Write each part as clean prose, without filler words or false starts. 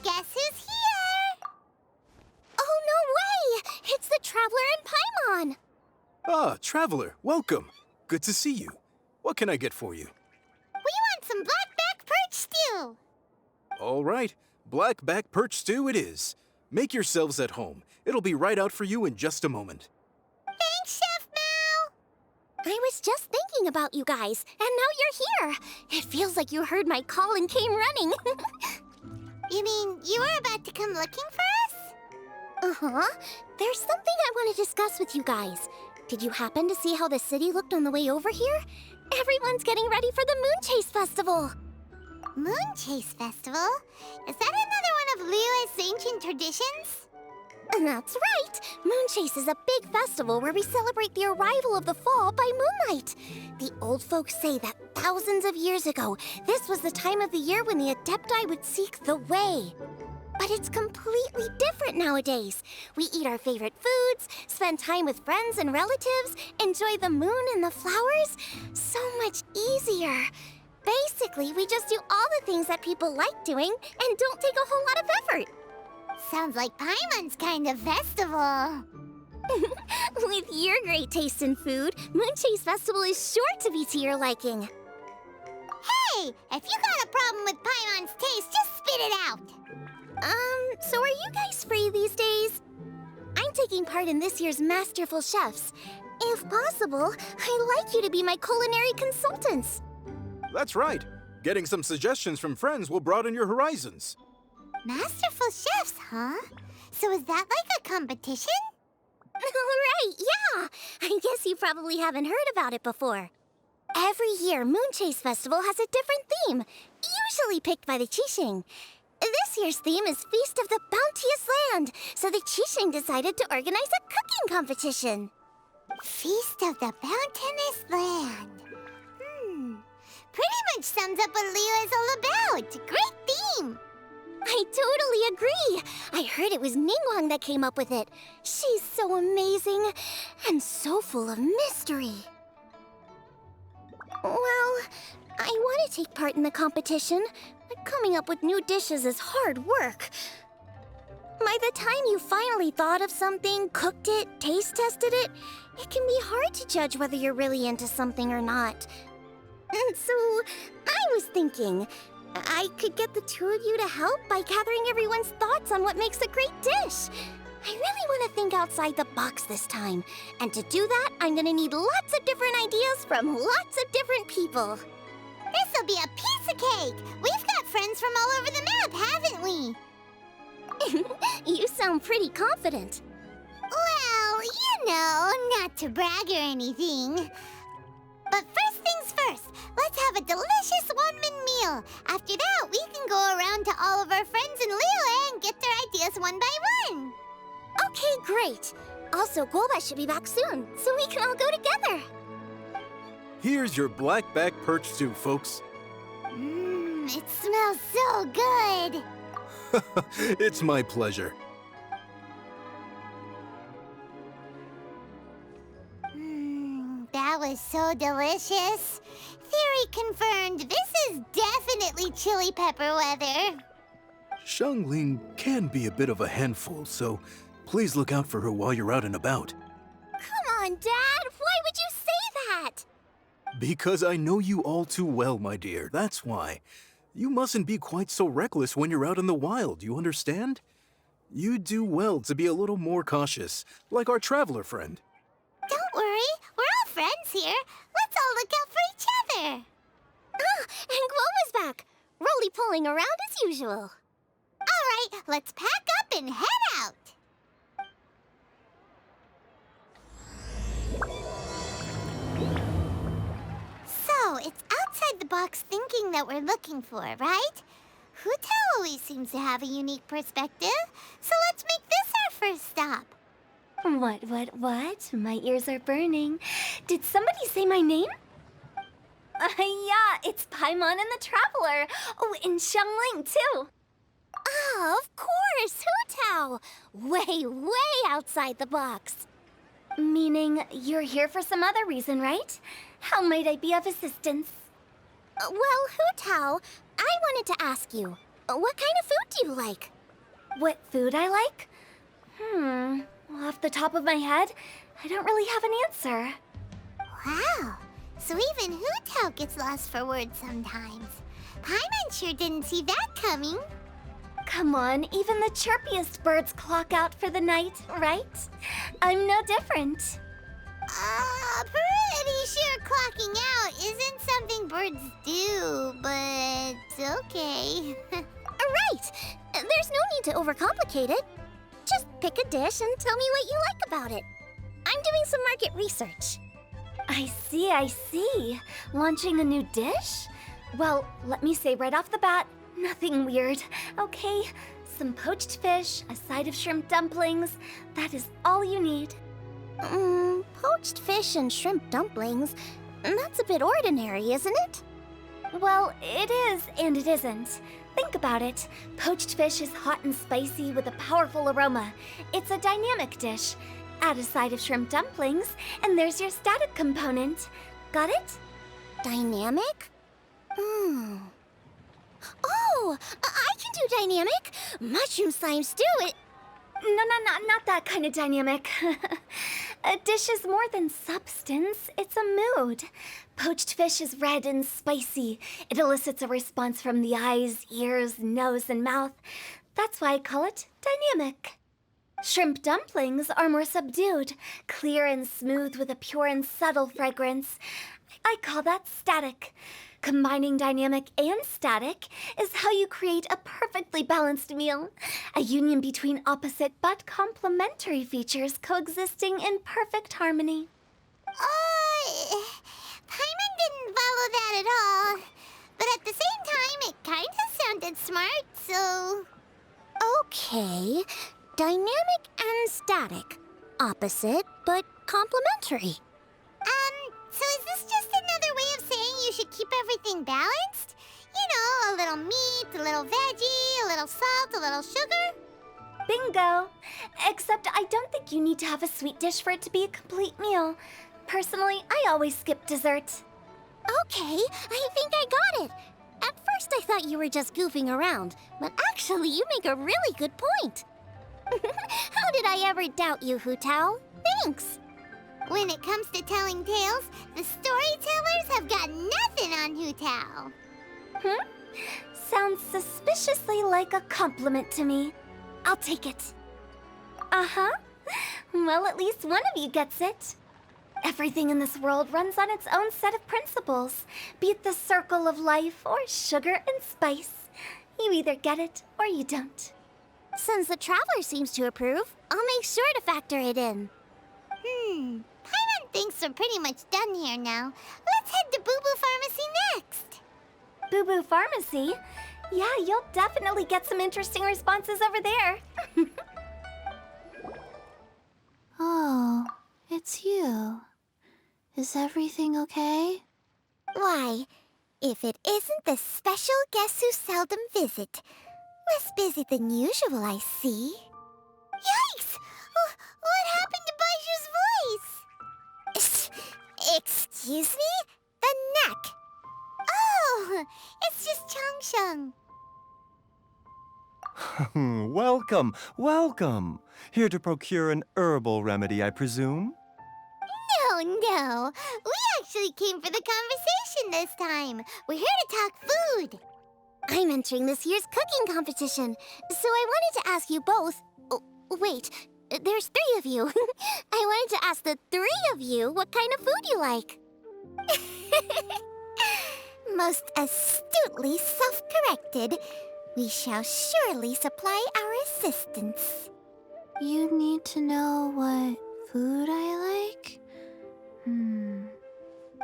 Guess who's here? Oh, no way! It's the Traveler and Paimon! Ah, Traveler, welcome. Good to see you. What can I get for you? We want some blackback perch stew! All right, blackback perch stew it is. Make yourselves at home. It'll be right out for you in just a moment. Thanks, Chef Mao! I was just thinking about you guys, and now you're here. It feels like you heard my call and came running. You mean you were about to come looking for us? Uh-huh. There's something I want to discuss with you guys. Did you happen to see how the city looked on the way over here? Everyone's getting ready for the Moonchase Festival. Moonchase Festival? Is that another one of Liyue's ancient traditions? That's right! Moonchase is a big festival where we celebrate the arrival of the fall by moonlight. The old folks say that thousands of years ago, this was the time of the year when the Adepti would seek the way. But it's completely different nowadays. We eat our favorite foods, spend time with friends and relatives, enjoy the moon and the flowers. So much easier. Basically, we just do all the things that people like doing and don't take a whole lot of effort. Sounds like Paimon's kind of festival. With your great taste in food, Moonchase Festival is sure to be to your liking. Hey! If you got a problem with Paimon's taste, just spit it out! So are you guys free these days? I'm taking part in this year's Masterful Chefs. If possible, I'd like you to be my culinary consultants. That's right. Getting some suggestions from friends will broaden your horizons. Masterful Chefs, huh? So is that like a competition? Right, yeah! I guess you probably haven't heard about it before. Every year, Moonchase Festival has a different theme, usually picked by the Qixing. This year's theme is Feast of the Bounteous Land, so the Qixing decided to organize a cooking competition. Feast of the Bounteous Land. Pretty much sums up what Liyue is all about. Great theme! I totally agree. I heard it was Ningguang that came up with it. She's so amazing and so full of mystery. Well, I want to take part in the competition, but coming up with new dishes is hard work. By the time you finally thought of something, cooked it, taste tested it, it can be hard to judge whether you're really into something or not. And so, I was thinking, I could get the two of you to help by gathering everyone's thoughts on what makes a great dish. I really want to think outside the box this time. And to do that, I'm going to need lots of different ideas from lots of different people. This'll be a piece of cake! We've got friends from all over the map, haven't we? You sound pretty confident. Well, you know, not to brag or anything. But first things first, let's have a delicious one-min meal. After that, we can go around to all of our friends in Liyue and get their ideas one by one. Okay, great. Also, Gouba should be back soon, so we can all go together. Here's your blackback perch stew, folks. It smells so good. It's my pleasure. That was so delicious. Theory confirmed, this is definitely chili pepper weather. Xiangling can be a bit of a handful, so please look out for her while you're out and about. Come on, Dad. Why would you say that? Because I know you all too well, my dear. That's why. You mustn't be quite so reckless when you're out in the wild, you understand? You do well to be a little more cautious, like our traveler friend. Don't worry. We're all friends here. Let's all look out for each other. Ah, and Gouba's back. Roly-poling around as usual. All right, let's pack up and head out. So, it's outside the box thinking that we're looking for, right? Hu Tao always seems to have a unique perspective, so let's make this our first stop. What? My ears are burning. Did somebody say my name? Yeah, it's Paimon and the Traveler. Oh, and Xiangling, too. Oh, of course, Hu Tao. Way outside the box. Meaning you're here for some other reason, right? How might I be of assistance? Well, Hu Tao, I wanted to ask you, what kind of food do you like? What food I like? Well, off the top of my head, I don't really have an answer. Wow, so even Hu gets lost for words sometimes. Paimon sure didn't see that coming. Come on, even the chirpiest birds clock out for the night, right? I'm no different. Pretty sure clocking out isn't something birds do, but okay. Right! There's no need to overcomplicate it. Just pick a dish and tell me what you like about it. I'm doing some market research. I see. Launching a new dish? Well, let me say right off the bat, nothing weird, okay? Some poached fish, a side of shrimp dumplings. That is all you need. Poached fish and shrimp dumplings? That's a bit ordinary, isn't it? Well, it is and it isn't. Think about it. Poached fish is hot and spicy with a powerful aroma. It's a dynamic dish. Add a side of shrimp dumplings, and there's your static component. Got it? Dynamic? Oh, I can do dynamic. Mushroom slime stew, No, not that kind of dynamic. A dish is more than substance, it's a mood. Poached fish is red and spicy. It elicits a response from the eyes, ears, nose, and mouth. That's why I call it dynamic. Shrimp dumplings are more subdued, clear and smooth with a pure and subtle fragrance. I call that static. Combining dynamic and static is how you create a perfectly balanced meal. A union between opposite but complementary features coexisting in perfect harmony. Paimon didn't follow that at all. But at the same time, it kind of sounded smart, so... Okay, dynamic and static. Opposite, but complementary. So is this just another way of saying you should keep everything balanced? You know, a little meat, a little veggie, a little salt, a little sugar? Bingo! Except I don't think you need to have a sweet dish for it to be a complete meal. Personally, I always skip dessert. Okay, I think I got it. At first I thought you were just goofing around, but actually you make a really good point. How did I ever doubt you, Hu Tao? Thanks! When it comes to telling tales, the storytellers have got nothing on Hu Tao. Sounds suspiciously like a compliment to me. I'll take it. Uh-huh. Well, at least one of you gets it. Everything in this world runs on its own set of principles, be it the circle of life or sugar and spice. You either get it or you don't. Since the Traveler seems to approve, I'll make sure to factor it in. Paimon thinks we're pretty much done here now. Let's head to Boo Boo Pharmacy next. Boo Boo Pharmacy? Yeah, you'll definitely get some interesting responses over there. Oh, it's you. Is everything okay? Why, if it isn't the special guests who seldom visit. Less busy than usual, I see. Yikes! What happened to Baiju's voice? Excuse me? The neck. Oh, it's just Changsheng. Welcome. Here to procure an herbal remedy, I presume? No. We actually came for the conversation this time. We're here to talk food. I'm entering this year's cooking competition, so I wanted to ask you both... Oh, wait, there's 3 of you. I wanted to ask the 3 of you what kind of food you like. Most astutely self-corrected. We shall surely supply our assistance. You need to know what food I like?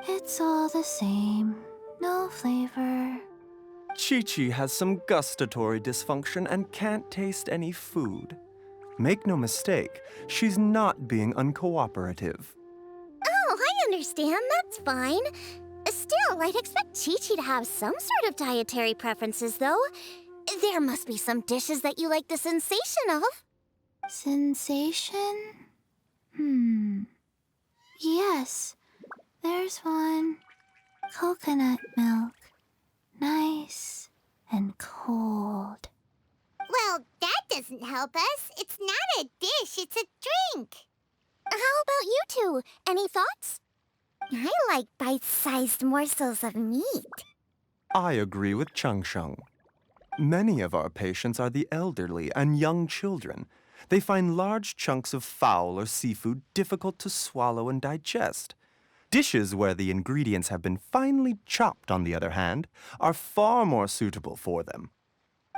It's all the same. No flavor. Chi-Chi has some gustatory dysfunction and can't taste any food. Make no mistake, she's not being uncooperative. Oh, I understand. That's fine. Still, I'd expect Chi-Chi to have some sort of dietary preferences, though. There must be some dishes that you like the sensation of. Sensation? Yes, there's one. Coconut milk. Nice and cold. Well, that doesn't help us. It's not a dish, it's a drink. How about you two? Any thoughts? I like bite-sized morsels of meat. I agree with Chang Sheng. Many of our patients are the elderly and young children. They find large chunks of fowl or seafood difficult to swallow and digest. Dishes where the ingredients have been finely chopped, on the other hand, are far more suitable for them.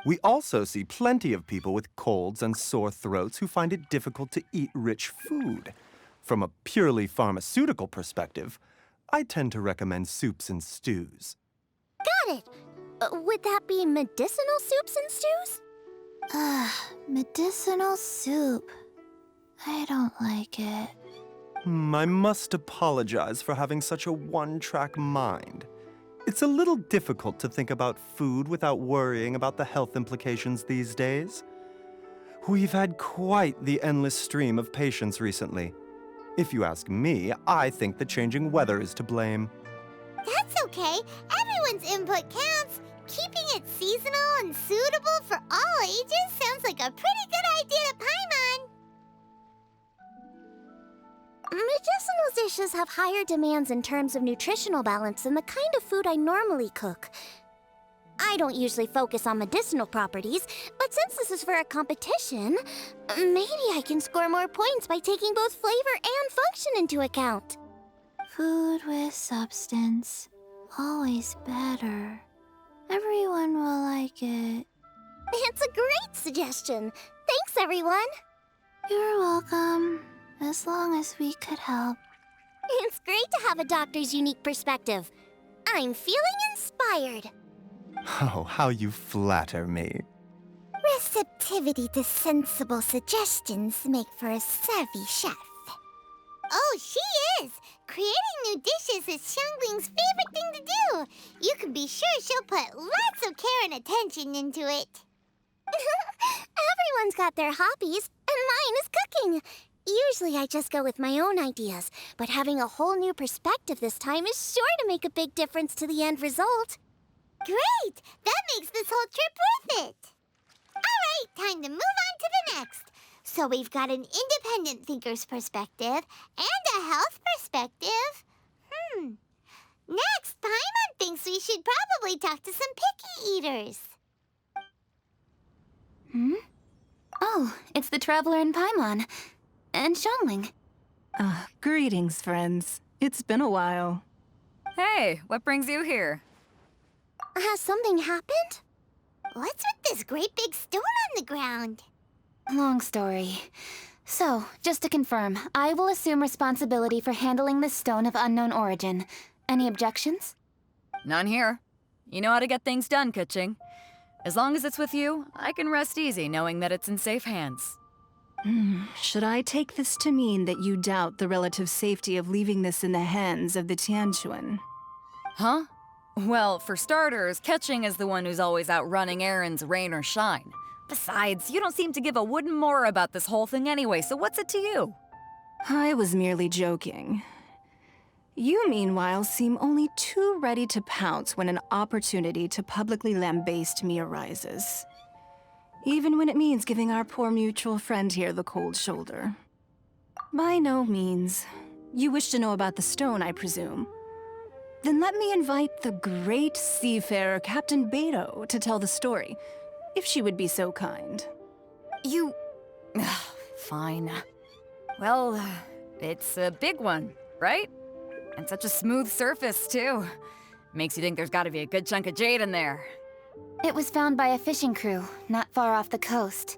We also see plenty of people with colds and sore throats who find it difficult to eat rich food. From a purely pharmaceutical perspective, I tend to recommend soups and stews. Got it. Would that be medicinal soups and stews? Medicinal soup. I don't like it. I must apologize for having such a one-track mind. It's a little difficult to think about food without worrying about the health implications these days. We've had quite the endless stream of patients recently. If you ask me, I think the changing weather is to blame. That's okay. Everyone's input counts. Keeping it seasonal and suitable for all ages sounds like a pretty good idea to Paimon. Medicinal dishes have higher demands in terms of nutritional balance than the kind of food I normally cook. I don't usually focus on medicinal properties, but since this is for a competition, maybe I can score more points by taking both flavor and function into account. Food with substance. Always better. Everyone will like it. It's a great suggestion. Thanks, everyone. You're welcome. As long as we could help. It's great to have a doctor's unique perspective. I'm feeling inspired. Oh, how you flatter me. Receptivity to sensible suggestions make for a savvy chef. Oh, she is! Creating new dishes is Xiangling's favorite thing to do. You can be sure she'll put lots of care and attention into it. Everyone's got their hobbies, and mine is cooking. Usually I just go with my own ideas, but having a whole new perspective this time is sure to make a big difference to the end result. Great! That makes this whole trip worth it! Alright, time to move on to the next. So we've got an independent thinker's perspective and a health perspective. Next, Paimon thinks we should probably talk to some picky eaters. Oh, it's the Traveler and Paimon. And Zhongli. Greetings, friends. It's been a while. Hey, what brings you here? Has something happened? What's with this great big stone on the ground? Long story. So, just to confirm, I will assume responsibility for handling this stone of unknown origin. Any objections? None here. You know how to get things done, Kuching. As long as it's with you, I can rest easy knowing that it's in safe hands. Should I take this to mean that you doubt the relative safety of leaving this in the hands of the Tianquan? Huh? Well, for starters, Kuching is the one who's always out running errands, rain or shine. Besides, you don't seem to give a wooden more about this whole thing anyway, so what's it to you? I was merely joking. You, meanwhile, seem only too ready to pounce when an opportunity to publicly lambaste me arises. Even when it means giving our poor mutual friend here the cold shoulder. By no means. You wish to know about the stone, I presume. Then let me invite the great seafarer Captain Beto to tell the story, if she would be so kind. You... Fine. Well, it's a big one, right? And such a smooth surface, too. Makes you think there's gotta be a good chunk of jade in there. It was found by a fishing crew, not far off the coast.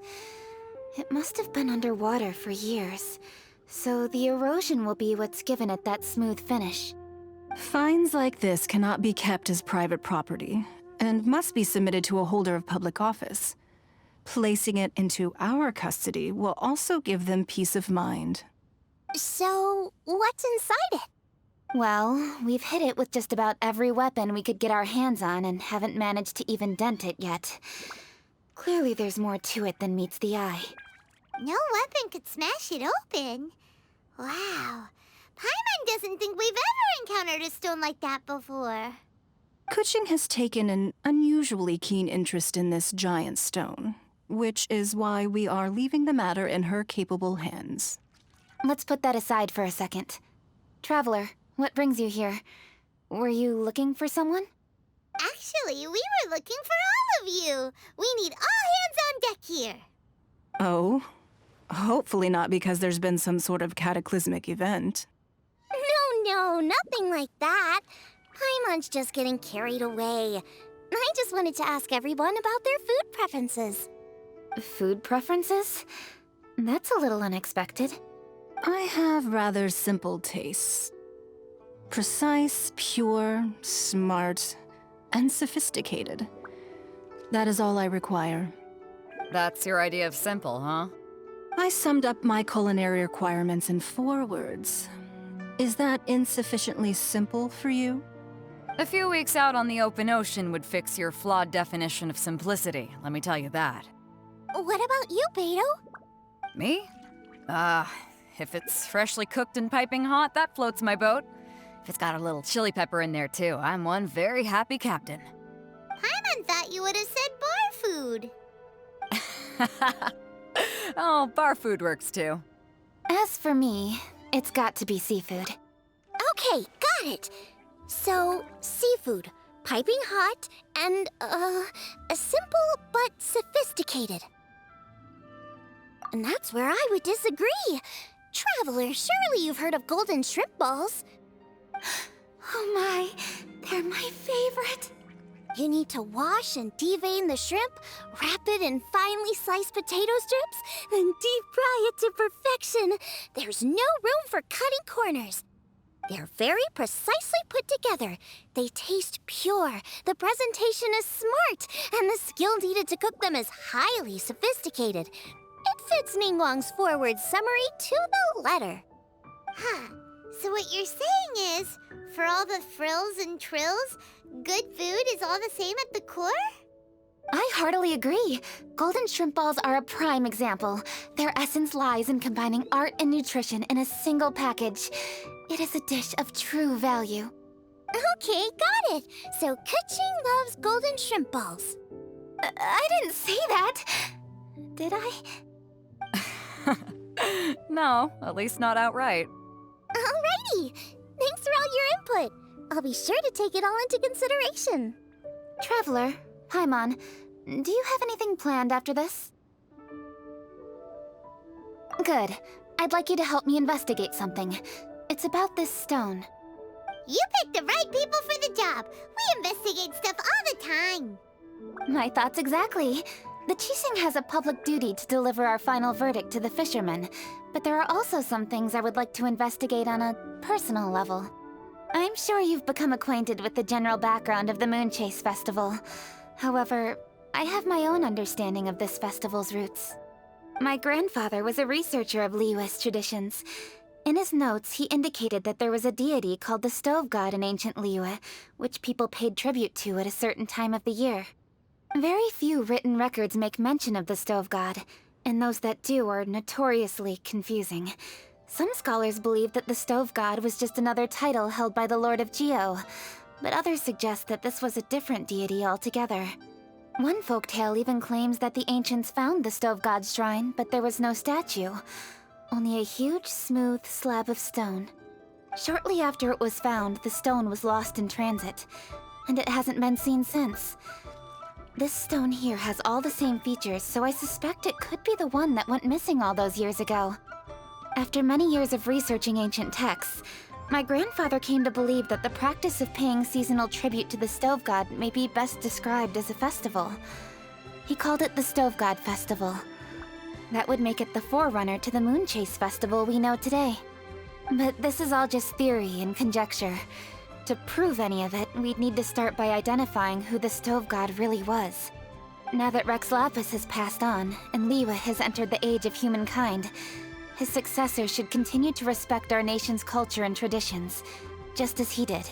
It must have been underwater for years, so the erosion will be what's given it that smooth finish. Finds like this cannot be kept as private property, and must be submitted to a holder of public office. Placing it into our custody will also give them peace of mind. So, what's inside it? Well, we've hit it with just about every weapon we could get our hands on and haven't managed to even dent it yet. Clearly there's more to it than meets the eye. No weapon could smash it open. Wow. Paimon doesn't think we've ever encountered a stone like that before. Kuching has taken an unusually keen interest in this giant stone. which is why we are leaving the matter in her capable hands. Let's put that aside for a second. Traveler, what brings you here? Were you looking for someone? Actually, we were looking for all of you. We need all hands on deck here. Oh? Hopefully not because there's been some sort of cataclysmic event. No, nothing like that. Paimon's just getting carried away. I just wanted to ask everyone about their food preferences. Food preferences? That's a little unexpected. I have rather simple tastes. Precise, pure, smart, and sophisticated. That is all I require. That's your idea of simple, huh? I summed up my culinary requirements in 4 words. Is that insufficiently simple for you? A few weeks out on the open ocean would fix your flawed definition of simplicity, let me tell you that. What about you, Beto? Me? If it's freshly cooked and piping hot, that floats my boat. If it's got a little chili pepper in there too, I'm one very happy captain. Paimon thought you would have said bar food. Oh, bar food works too. As for me, it's got to be seafood. Okay, got it. So, seafood, piping hot, and, simple but sophisticated. And that's where I would disagree. Traveler, surely you've heard of golden shrimp balls. Oh my, they're my favorite. You need to wash and devein the shrimp, wrap it in finely sliced potato strips, then deep fry it to perfection. There's no room for cutting corners. They're very precisely put together. They taste pure, the presentation is smart, and the skill needed to cook them is highly sophisticated. It fits Ningguang's forward summary to the letter. Huh. So what you're saying is, for all the frills and trills, good food is all the same at the core? I heartily agree. Golden shrimp balls are a prime example. Their essence lies in combining art and nutrition in a single package. It is a dish of true value. Okay, got it. So Kuching loves golden shrimp balls. I didn't say that. Did I? No, at least not outright. Alrighty. Thanks for all your input. I'll be sure to take it all into consideration. Traveler, Paimon, do you have anything planned after this? Good. I'd like you to help me investigate something. It's about this stone. You picked the right people for the job. We investigate stuff all the time. My thoughts exactly. The Qixing has a public duty to deliver our final verdict to the fishermen, but there are also some things I would like to investigate on a personal level. I'm sure you've become acquainted with the general background of the Moonchase Festival. However, I have my own understanding of this festival's roots. My grandfather was a researcher of Liyue's traditions. In his notes, he indicated that there was a deity called the Stove God in ancient Liyue, which people paid tribute to at a certain time of the year. Very few written records make mention of the Stove God, and those that do are notoriously confusing. Some scholars believe that the Stove God was just another title held by the Lord of Xiao, but others suggest that this was a different deity altogether. One folktale even claims that the ancients found the Stove God's shrine, but there was no statue, only a huge, smooth slab of stone. Shortly after it was found, the stone was lost in transit, and it hasn't been seen since. This stone here has all the same features, so I suspect it could be the one that went missing all those years ago. After many years of researching ancient texts, my grandfather came to believe that the practice of paying seasonal tribute to the Stove God may be best described as a festival. He called it the Stove God Festival. That would make it the forerunner to the Moonchase Festival we know today. But this is all just theory and conjecture. To prove any of it, we'd need to start by identifying who the Stove God really was. Now that Rex Lapis has passed on, and Liyue has entered the age of humankind, his successor should continue to respect our nation's culture and traditions, just as he did.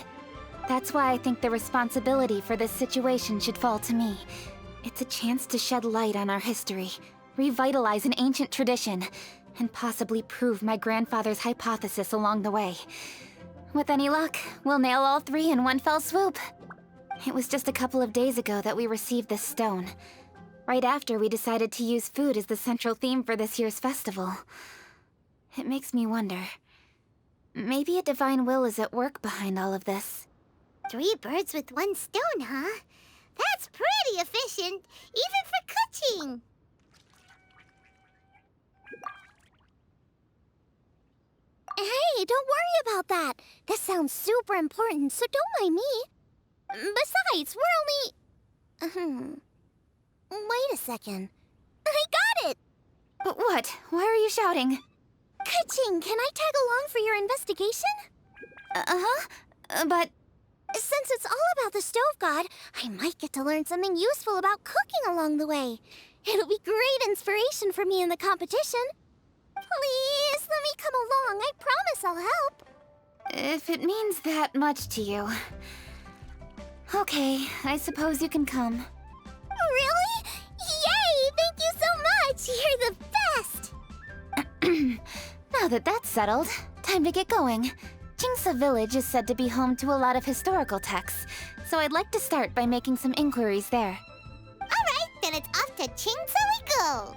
That's why I think the responsibility for this situation should fall to me. It's a chance to shed light on our history, revitalize an ancient tradition, and possibly prove my grandfather's hypothesis along the way. With any luck, we'll nail all 3 in one fell swoop. It was just a couple of days ago that we received this stone. right after we decided to use food as the central theme for this year's festival. It makes me wonder. Maybe a divine will is at work behind all of this. 3 birds with 1 stone, huh? That's pretty efficient, even for cooking. Hey, don't worry about that. This sounds super important, so don't mind me. Besides, we're only... Wait a second. I got it! What? Why are you shouting? Ka-ching, can I tag along for your investigation? But... Since it's all about the stove god, I might get to learn something useful about cooking along the way. It'll be great inspiration for me in the competition. Please, let me come along. I promise I'll help. if it means that much to you... Okay, I suppose you can come. Really? Yay! Thank you so much! You're the best! Now that that's settled, time to get going. Jingsa Village is said to be home to a lot of historical texts, so I'd like to start by making some inquiries there. Alright, then it's off to Jingsa we go!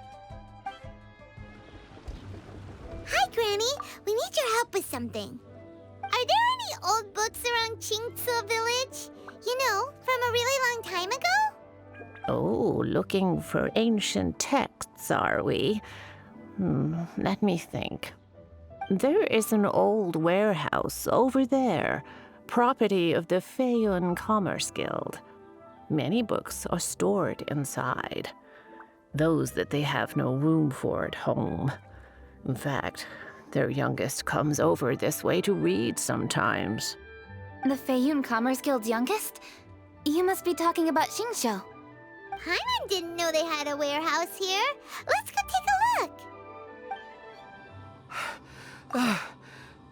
Hi, Granny. We need your help with something. Are there any old books around Jingsa Village? You know, from a really long time ago? Oh, looking for ancient texts, are we? Let me think. There is an old warehouse over there, property of the Feiyun Commerce Guild. Many books are stored inside, those that they have no room for at home. In fact, their youngest comes over this way to read sometimes. The Feiyun Commerce Guild's youngest? You must be talking about Xiao. Paimon didn't know they had a warehouse here. Let's go take a look.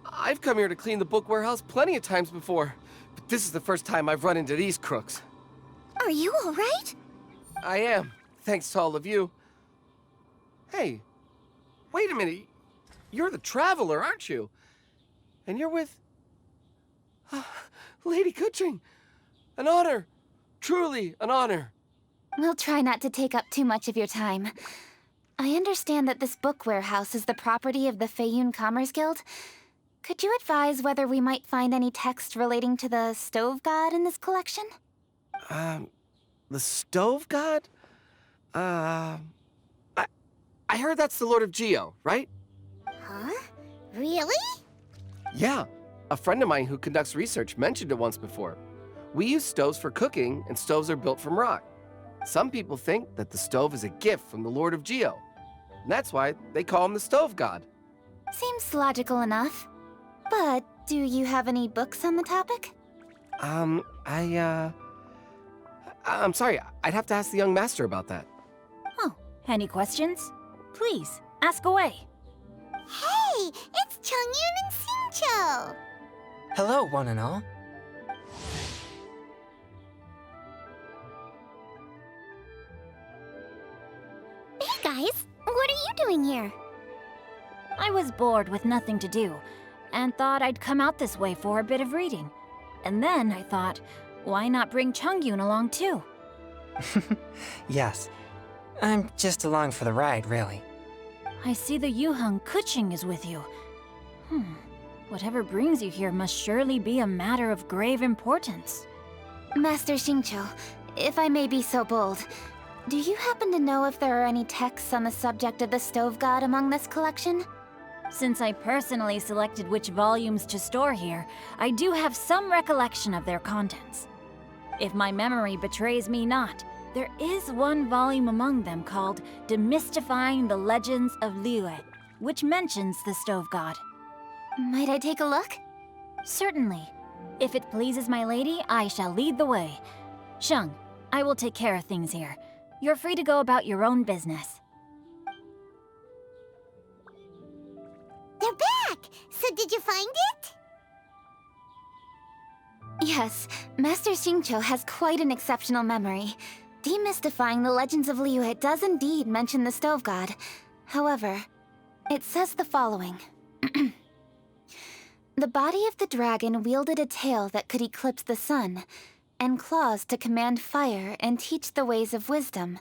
I've come here to clean the book warehouse plenty of times before, but this is the first time I've run into these crooks. Are you all right? I am, thanks to all of you. Hey, wait a minute. You're the traveler, aren't you? And you're with... Lady Kuching. An honor. Truly an honor. We'll try not to take up too much of your time. I understand that this book warehouse is the property of the Feiyun Commerce Guild. Could you advise whether we might find any text relating to the stove god in this collection? The stove god? I heard that's the Lord of Xiao, right? Huh? Really? Yeah. A friend of mine who conducts research mentioned it once before. We use stoves for cooking, and stoves are built from rock. Some people think that the stove is a gift from the Lord of Xiao. And that's why they call him the stove god. Seems logical enough. But do you have any books on the topic? I'm sorry, I'd have to ask the young master about that. Oh, any questions? Please, ask away. Hey, it's Chongyun and Xingqiu. Hello, one and all. Hey guys, what are you doing here? I was bored with nothing to do, and thought I'd come out this way for a bit of reading. And then I thought, why not bring Chongyun along too? Yes, I'm just along for the ride, really. I see the Yuheng Kuching is with you. Whatever brings you here must surely be a matter of grave importance. Master Xingqiu, if I may be so bold, do you happen to know if there are any texts on the subject of the stove god among this collection? Since I personally selected which volumes to store here, I do have some recollection of their contents. If my memory betrays me not, there is one volume among them called Demystifying the Legends of Liyue, which mentions the stove god. Might I take a look? Certainly. If it pleases my lady, I shall lead the way. Sheng, I will take care of things here. You're free to go about your own business. They're back! So did you find it? Yes, Master Xingqiu has quite an exceptional memory. Demystifying the Legends of Liyue does indeed mention the stove god. However, it says the following. The body of the dragon wielded a tail that could eclipse the sun, and claws to command fire and teach the ways of wisdom.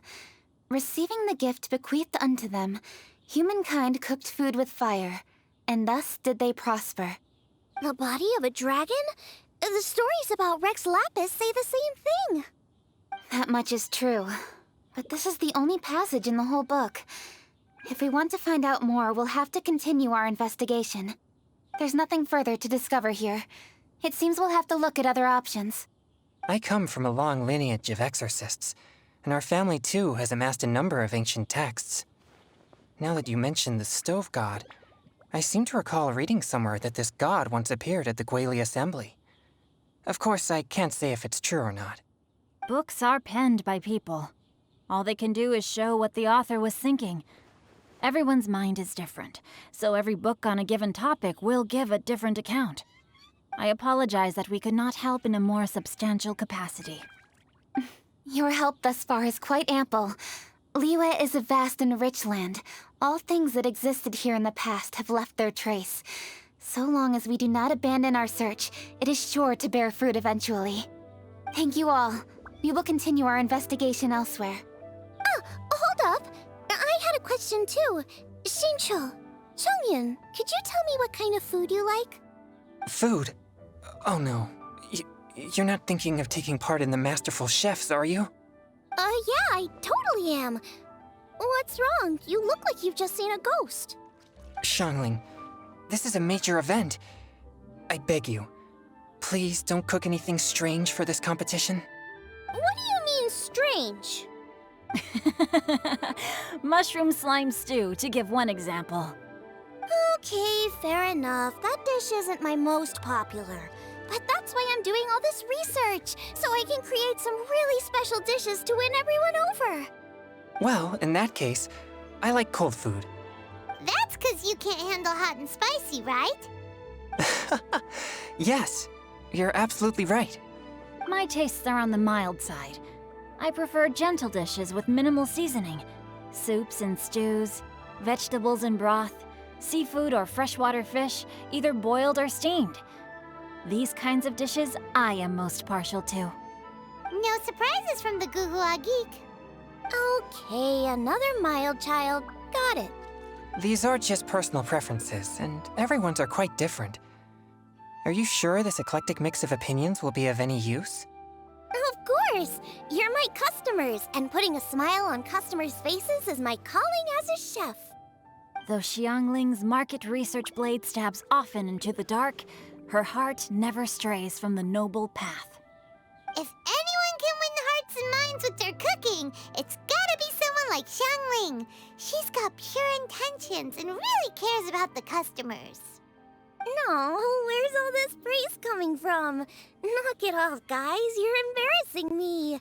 Receiving the gift bequeathed unto them, humankind cooked food with fire, and thus did they prosper. The body of a dragon? The stories about Rex Lapis say the same thing. That much is true. But this is the only passage in the whole book. If we want to find out more, we'll have to continue our investigation. There's nothing further to discover here. It seems we'll have to look at other options. I come from a long lineage of exorcists, and our family too has amassed a number of ancient texts. Now that you mention the stove god, I seem to recall reading somewhere that this god once appeared at the Gouba assembly. Of course, I can't say if it's true or not. Books are penned by people. All they can do is show what the author was thinking. Everyone's mind is different, so every book on a given topic will give a different account. I apologize that we could not help in a more substantial capacity. Your help thus far is quite ample. Liyue is a vast and rich land. All things that existed here in the past have left their trace. So long as we do not abandon our search, it is sure to bear fruit eventually. Thank you all. We will continue our investigation elsewhere. Oh, hold up. I had a question too. Shincho, Chongyun, could you tell me what kind of food you like? Food? Oh no. You're not thinking of taking part in the Masterful Chefs, are you? Yeah, I totally am. What's wrong? You look like you've just seen a ghost. Xiangling, this is a major event. I beg you, please don't cook anything strange for this competition. What do you mean, strange? Mushroom slime stew, to give one example. Okay, fair enough. That dish isn't my most popular. But that's why I'm doing all this research, so I can create some really special dishes to win everyone over. Well, in that case, I like cold food. That's 'cause you can't handle hot and spicy, right? Yes, you're absolutely right. My tastes are on the mild side. I prefer gentle dishes with minimal seasoning. Soups and stews, vegetables and broth, seafood or freshwater fish, either boiled or steamed. These kinds of dishes I am most partial to. No surprises from the Gugua Geek. Okay, another mild child. Got it. These are just personal preferences, and everyone's are quite different. Are you sure this eclectic mix of opinions will be of any use? Of course! You're my customers, and putting a smile on customers' faces is my calling as a chef. Though Xiangling's market research blade stabs often into the dark, her heart never strays from the noble path. If anyone can win hearts and minds with their cooking, it's gotta be someone like Xiangling. She's got pure intentions and really cares about the customers. No, where's all this praise coming from? Knock it off, guys. You're embarrassing me.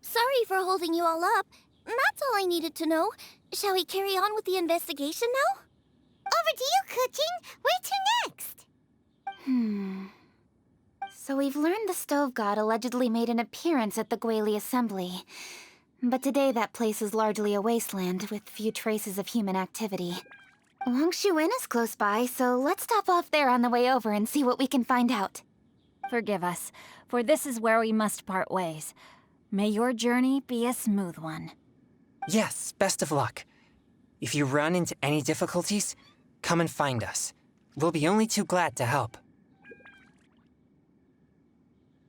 Sorry for holding you all up. That's all I needed to know. Shall we carry on with the investigation now? Over to you, Kuching. Where to next? So we've learned the stove god allegedly made an appearance at the Gouba assembly. But today that place is largely a wasteland with few traces of human activity. Wangshu Inn is close by, so let's stop off there on the way over and see what we can find out. Forgive us, for this is where we must part ways. May your journey be a smooth one. Yes, best of luck. If you run into any difficulties, come and find us. We'll be only too glad to help.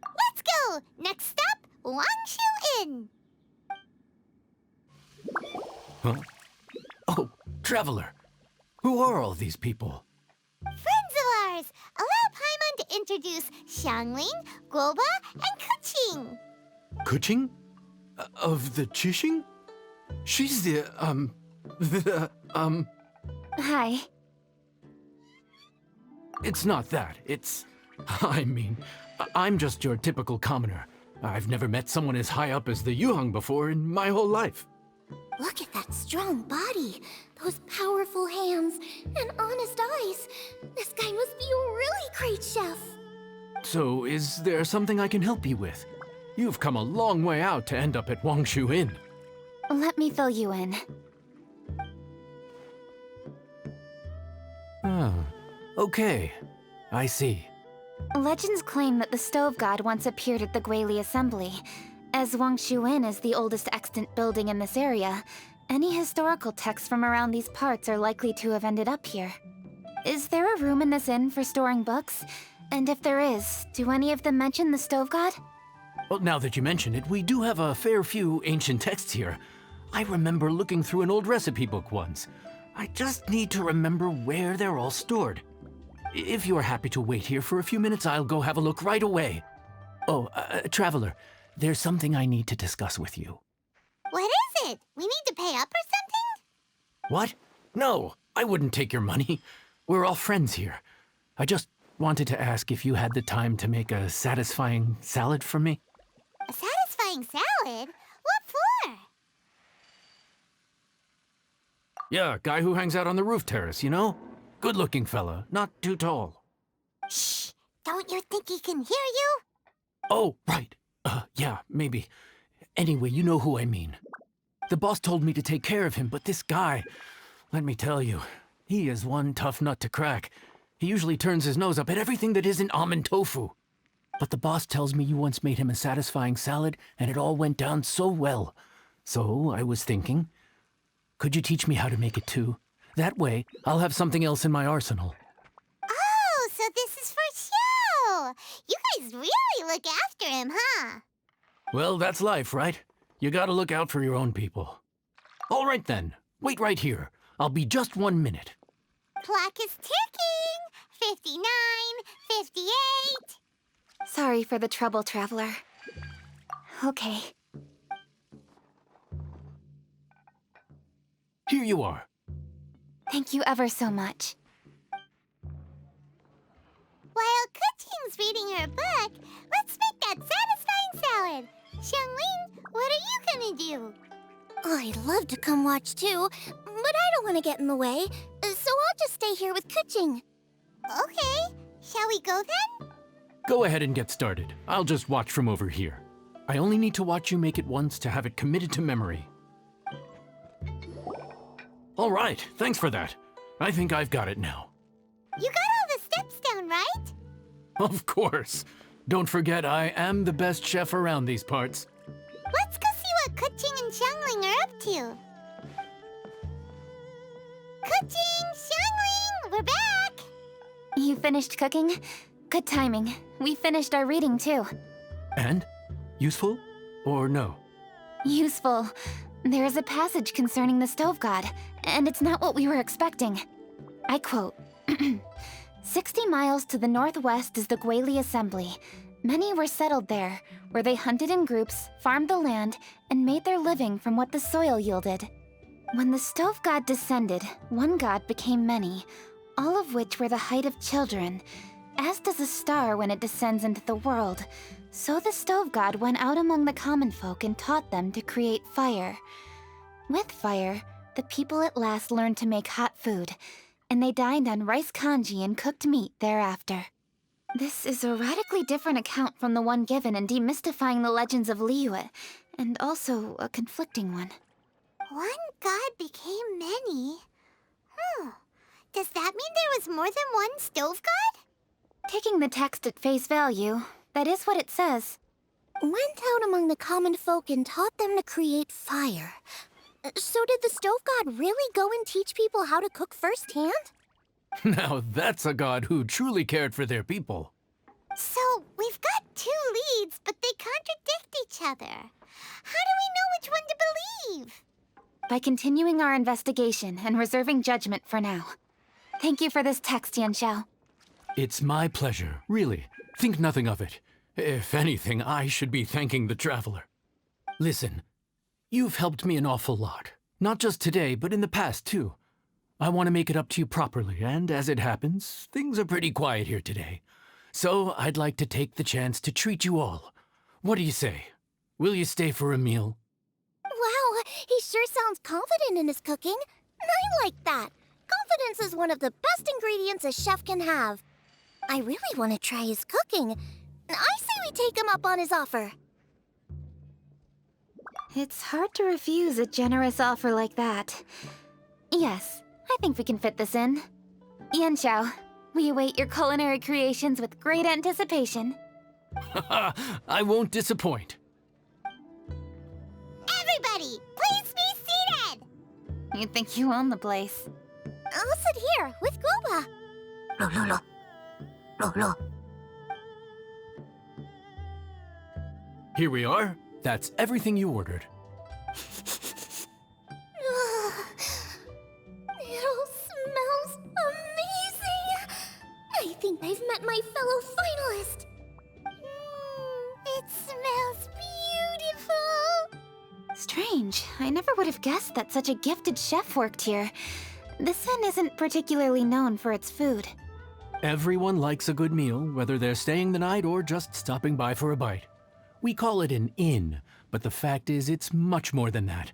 Let's go! Next stop, Wangshu Inn. Huh? Oh, Traveler. Who are all these people? Friends of ours! Allow Paimon to introduce Xiangling, Gouba, and Kuching. Kuching? Of the Chishing? She's the, Hi. It's not that. It's... I mean, I'm just your typical commoner. I've never met someone as high up as the Yuheng before in my whole life. Look at that strong body, those powerful hands, and honest eyes. This guy must be a really great chef. So, is there something I can help you with? You've come a long way out to end up at Wangshu Inn. Let me fill you in. Ah, okay. I see. Legends claim that the stove god once appeared at the Gouba assembly, As Wangshu Inn is the oldest extant building in this area, any historical texts from around these parts are likely to have ended up here. Is there a room in this inn for storing books? And if there is, do any of them mention the stove god? Well, now that you mention it, we do have a fair few ancient texts here. I remember looking through an old recipe book once. I just need to remember where they're all stored. If you're happy to wait here for a few minutes, I'll go have a look right away. Oh, Traveler, there's something I need to discuss with you. What is it? We need to pay up or something? What? No, I wouldn't take your money. We're all friends here. I just wanted to ask if you had the time to make a satisfying salad for me. A satisfying salad? What for? Yeah, guy who hangs out on the roof terrace, you know? Good-looking fella, not too tall. Shh! Don't you think he can hear you? Oh, right. Yeah, maybe. Anyway, you know who I mean. The boss told me to take care of him, but this guy, let me tell you, he is one tough nut to crack. He usually turns his nose up at everything that isn't almond tofu. But the boss tells me you once made him a satisfying salad, and it all went down so well. So I was thinking, could you teach me how to make it too? That way, I'll have something else in my arsenal. Oh, so this is for Xiao! You guys really look after him, huh? Well, that's life, right? You gotta look out for your own people. All right then, wait right here. I'll be just 1 minute. Clock is ticking! 59, 58... Sorry for the trouble, Traveler. Okay. Here you are. Thank you ever so much. While Kuching's reading her book, let's make that satisfying salad. Xiangling, what are you gonna do? I'd love to come watch too, but I don't want to get in the way, so I'll just stay here with Kuching. Okay, shall we go then? Go ahead and get started. I'll just watch from over here. I only need to watch you make it once to have it committed to memory. All right, thanks for that. I think I've got it now. You got all the steps down, right? Of course. Don't forget, I am the best chef around these parts. Let's go see what Kuching and Xiangling are up to. Kuching, Xiangling, we're back! You finished cooking? Good timing. We finished our reading too. And? Useful? Or no? Useful. There is a passage concerning the stove god, and it's not what we were expecting. I quote, 60 miles to the northwest is the Guili Assembly. Many were settled there, where they hunted in groups, farmed the land, and made their living from what the soil yielded. When the stove god descended, one god became many, all of which were the height of children. As does a star when it descends into the world, so the stove god went out among the common folk and taught them to create fire. With fire, the people at last learned to make hot food, and they dined on rice congee and cooked meat thereafter. This is a radically different account from the one given in Demystifying the Legends of Liyue, and also a conflicting one. One god became many? Does that mean there was more than one stove god? Taking the text at face value, that is what it says. Went out among the common folk and taught them to create fire. So did the stove god really go and teach people how to cook firsthand? Now that's a god who truly cared for their people. So, we've got two leads, but they contradict each other. How do we know which one to believe? By continuing our investigation and reserving judgment for now. Thank you for this text, Xiao. It's my pleasure, really. Think nothing of it. If anything, I should be thanking the Traveler. Listen, you've helped me an awful lot. Not just today, but in the past, too. I want to make it up to you properly, and as it happens, things are pretty quiet here today. So I'd like to take the chance to treat you all. What do you say? Will you stay for a meal? Wow, he sure sounds confident in his cooking. I like that. Confidence is one of the best ingredients a chef can have. I really want to try his cooking. I say we take him up on his offer. It's hard to refuse a generous offer like that. Yes, I think we can fit this in. Xiao, we await your culinary creations with great anticipation. I won't disappoint. everybody! Please be seated! You think you own the place. I'll sit here with Gouba. Here we are. That's everything you ordered. It all smells amazing! I think I've met my fellow finalist. It smells beautiful! Strange. I never would have guessed that such a gifted chef worked here. This inn isn't particularly known for its food. Everyone likes a good meal, whether they're staying the night or just stopping by for a bite. We call it an inn, but the fact is it's much more than that.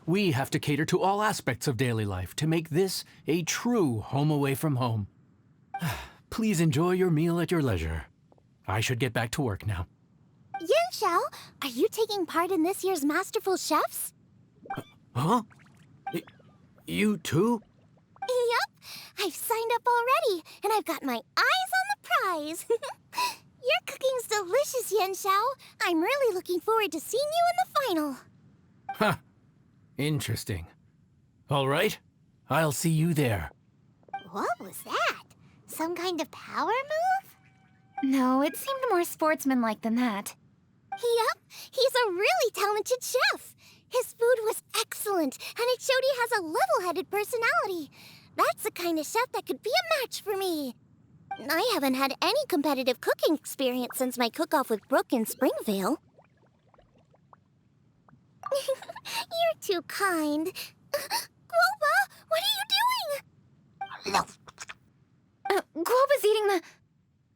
We have to cater to all aspects of daily life to make this a true home away from home. Please enjoy your meal at your leisure. I should get back to work now. Xiao, are you taking part in this year's Masterful Chefs? Huh? You too? Yep, I've signed up already, and I've got my eyes on the prize. Your cooking's delicious, Xiao. I'm really looking forward to seeing you in the final. Huh. Interesting. All right, I'll see you there. What was that? Some kind of power move? No, it seemed more sportsmanlike than that. Yep, he's a really talented chef. His food was excellent, and it showed he has a level-headed personality. That's the kind of chef that could be a match for me. I haven't had any competitive cooking experience since my cook-off with Brooke in Springvale. You're too kind. Gouba, what are you doing? Gouba's eating the...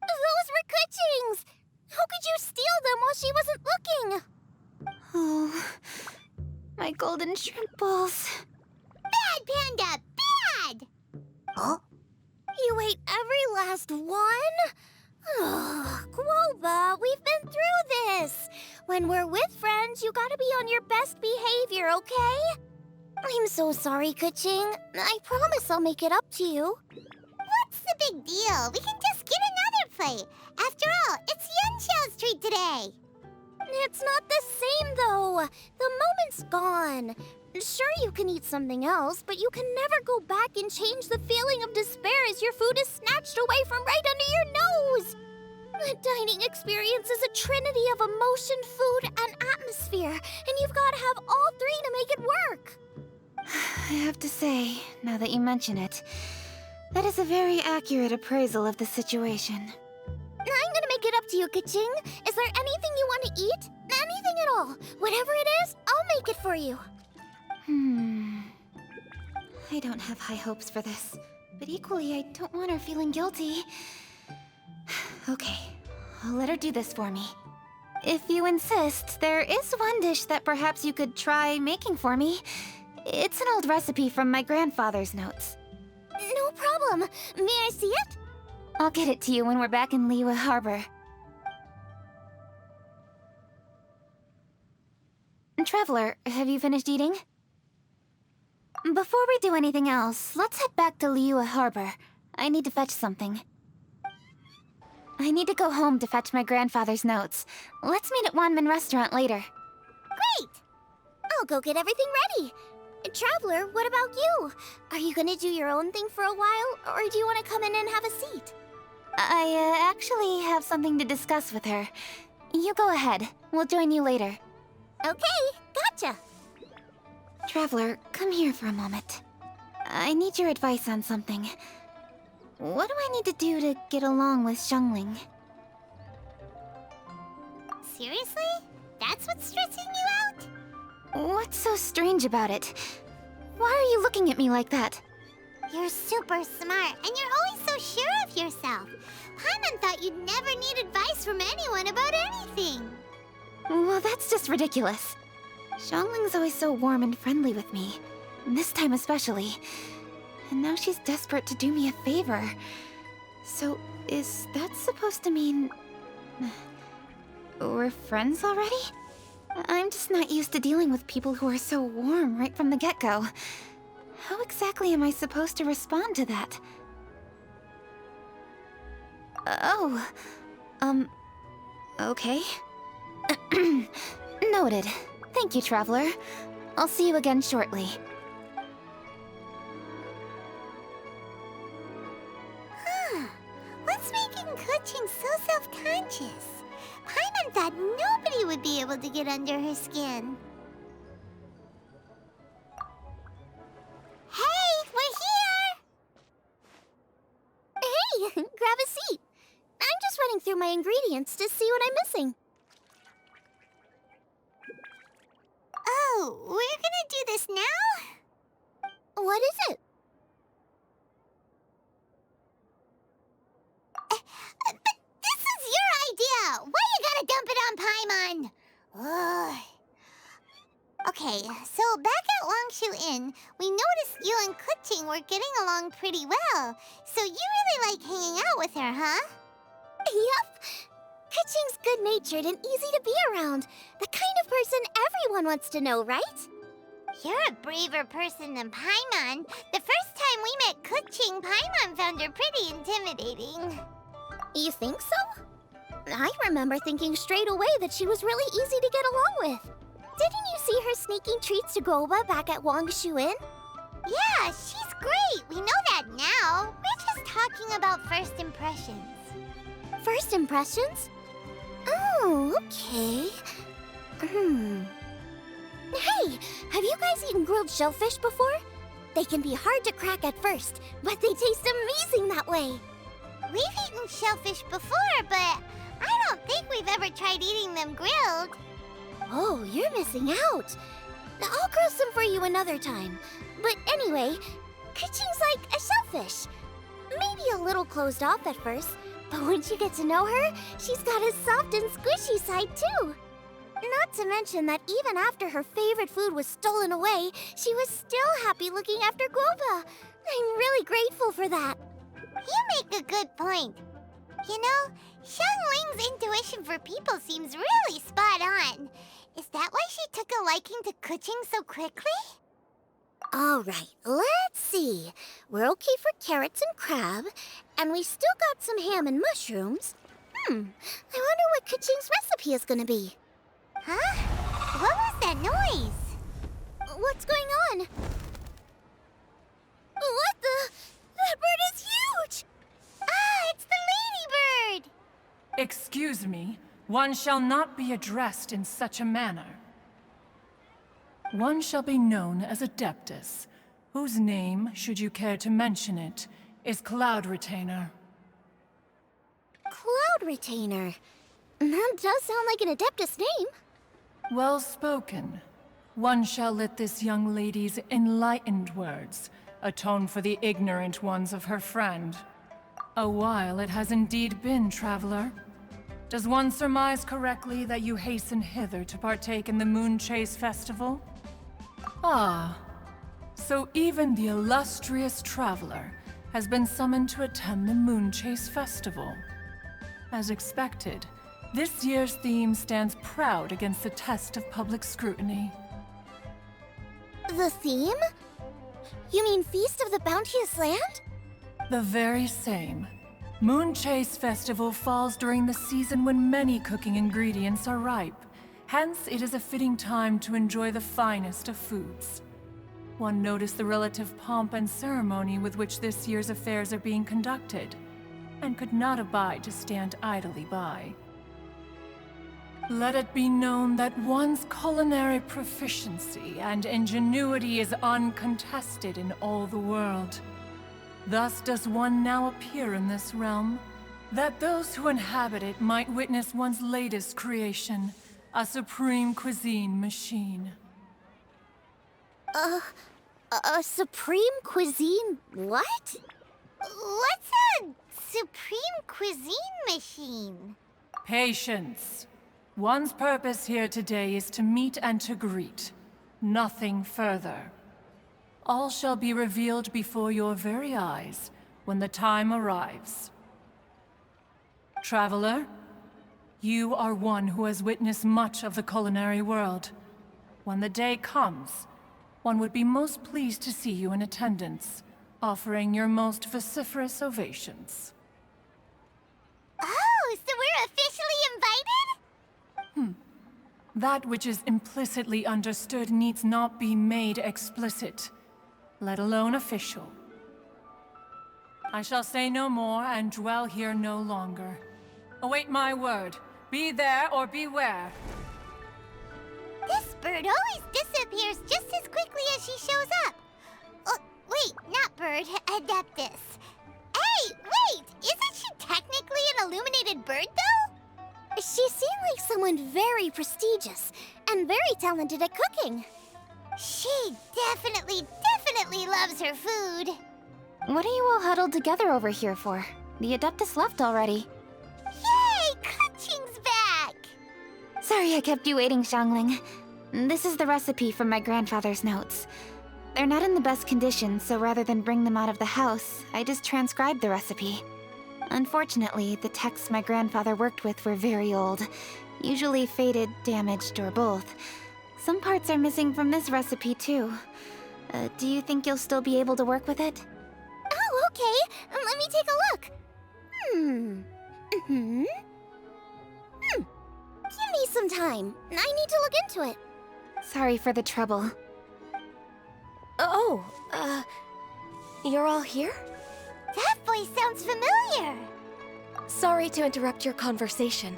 Those were Kuching's! How could you steal them while she wasn't looking? Oh, my golden shrimp balls. Bad, Panda! Bad! Huh? You ate every last one? Oh, Gouba, we've been through this. When we're with friends, you gotta be on your best behavior, okay? I'm so sorry, Kuching. I promise I'll make it up to you. What's the big deal? We can just get another plate. After all, it's Xiao's treat today. It's not the same, though. The moment's gone. Sure, you can eat something else, but you can never go back and change the feeling of despair as your food is snatched away from right under your nose. The dining experience is a trinity of emotion, food, and atmosphere, and you've got to have all three to make it work. I have to say, now that you mention it, that is a very accurate appraisal of the situation. I'm gonna make it up to you, Kuching. Is there anything you want to eat? Anything at all. Whatever it is, I'll make it for you. I don't have high hopes for this, but equally I don't want her feeling guilty. Okay, I'll let her do this for me. If you insist, there is one dish that perhaps you could try making for me. It's an old recipe from my grandfather's notes. No problem. May I see it? I'll get it to you when we're back in Liyue Harbor. Traveler, have you finished eating? Before we do anything else, let's head back to Liyue Harbor. I need to fetch something. I need to go home to fetch my grandfather's notes. Let's meet at Wanmin Restaurant later. Great! I'll go get everything ready. Traveler, what about you? Are you gonna do your own thing for a while, or do you want to come in and have a seat? I actually have something to discuss with her. You go ahead. We'll join you later. Okay, gotcha. Traveler, come here for a moment. I need your advice on something. What do I need to do to get along with Zhongli? Seriously? That's what's stressing you out? What's so strange about it? Why are you looking at me like that? You're super smart, and you're always so sure of yourself. Paimon thought you'd never need advice from anyone about anything. Well, that's just ridiculous. Zhongling's always so warm and friendly with me. This time especially. And now she's desperate to do me a favor. So, is that supposed to mean... we're friends already? I'm just not used to dealing with people who are so warm right from the get-go. How exactly am I supposed to respond to that? Okay. Noted. Thank you, Traveler. I'll see you again shortly. What's making Kuching so self-conscious? Paimon thought nobody would be able to get under her skin. Hey, we're here! Hey, grab a seat. I'm just running through my ingredients to see what I'm missing. Oh, we're gonna do this now? What is it? But this is your idea! Why you gotta dump it on Paimon? Ugh. Okay, so back at Longshu Inn, we noticed you and Kuching were getting along pretty well. So you really like hanging out with her, huh? Yep. Kuching's good-natured and easy to be around. The kind of person everyone wants to know, right? You're a braver person than Paimon. The first time we met Kuching, Paimon found her pretty intimidating. You think so? I remember thinking straight away that she was really easy to get along with. Didn't you see her sneaking treats to Gouba back at Longshu Inn? Yeah, she's great. We know that now. We're just talking about first impressions. First impressions? Oh, okay. Hey, have you guys eaten grilled shellfish before? They can be hard to crack at first, but they taste amazing that way. We've eaten shellfish before, but I don't think we've ever tried eating them grilled. Oh, you're missing out. I'll grill some for you another time. But anyway, Kuching's like a shellfish. Maybe a little closed off at first, but once you get to know her, she's got a soft and squishy side too. Not to mention that even after her favorite food was stolen away, she was still happy looking after Gouba. I'm really grateful for that. You make a good point. You know, Xiangling's intuition for people seems really spot on. Is that why she took a liking to Kuching so quickly? All right, let's see. We're okay for carrots and crab, and we still got some ham and mushrooms. I wonder what Kuching's recipe is gonna be. Huh? What was that noise? What's going on? What the? That bird is huge! Ah, it's the ladybird! Excuse me, one shall not be addressed in such a manner. One shall be known as Adeptus, whose name, should you care to mention it, is Cloud Retainer. Cloud Retainer? That does sound like an Adeptus name. Well spoken. One shall let this young lady's enlightened words atone for the ignorant ones of her friend. A while it has indeed been, traveler. Does one surmise correctly that you hasten hither to partake in the Moonchase Festival? Ah, so even the illustrious traveler has been summoned to attend the Moonchase Festival. As expected, this year's theme stands proud against the test of public scrutiny. The theme? You mean Feast of the Bounteous Land? The very same. Moonchase Festival falls during the season when many cooking ingredients are ripe. Hence, it is a fitting time to enjoy the finest of foods. One noticed the relative pomp and ceremony with which this year's affairs are being conducted, and could not abide to stand idly by. Let it be known that one's culinary proficiency and ingenuity is uncontested in all the world. Thus does one now appear in this realm, that those who inhabit it might witness one's latest creation, a supreme cuisine machine. A supreme cuisine what? What's a supreme cuisine machine? Patience. One's purpose here today is to meet and to greet. Nothing further. All shall be revealed before your very eyes when the time arrives. Traveler, you are one who has witnessed much of the culinary world. When the day comes, one would be most pleased to see you in attendance, offering your most vociferous ovations. Oh, so we're officially invited? That which is implicitly understood needs not be made explicit, let alone official. I shall say no more and dwell here no longer. Await my word. Be there or beware. This bird always disappears just as quickly as she shows up. Wait, not bird, Adeptus. Hey, wait! Isn't she technically an illuminated bird, though? She seemed like someone very prestigious and very talented at cooking. She definitely loves her food. What are you all huddled together over here for? The Adeptus left already. Yay! Kuching's back! Sorry I kept you waiting, Xiangling. This is the recipe from my grandfather's notes. They're not in the best condition, so rather than bring them out of the house, I just transcribed the recipe. Unfortunately, the texts my grandfather worked with were very old, usually faded, damaged, or both. Some parts are missing from this recipe, too. Do you think you'll still be able to work with it? Oh, okay. Let me take a look. Give me some time. I need to look into it. Sorry for the trouble. You're all here? That voice sounds familiar. Sorry to interrupt your conversation.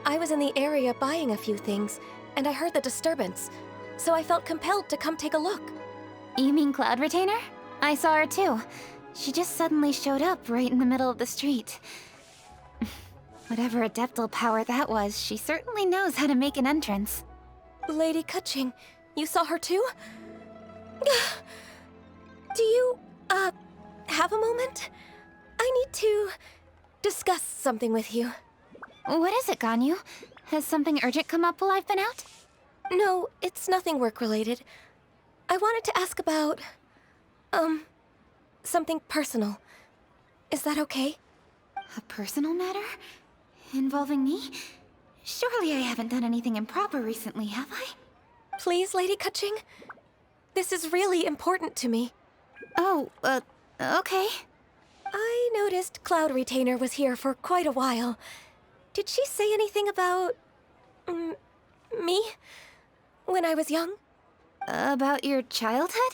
I was in the area buying a few things, and I heard the disturbance, so I felt compelled to come take a look. You mean Cloud Retainer? I saw her too. She just suddenly showed up right in the middle of the street. Whatever adeptal power that was, she certainly knows how to make an entrance. Lady Kuching, you saw her too? Do you, have a moment? I need to discuss something with you. What is it, Ganyu? Has something urgent come up while I've been out? No, it's nothing work-related. I wanted to ask about, something personal. Is that okay? A personal matter? Involving me? Surely I haven't done anything improper recently, have I? Please, Lady Kuching. This is really important to me. Oh, okay. I noticed Cloud Retainer was here for quite a while. Did she say anything about... me? When I was young? About your childhood?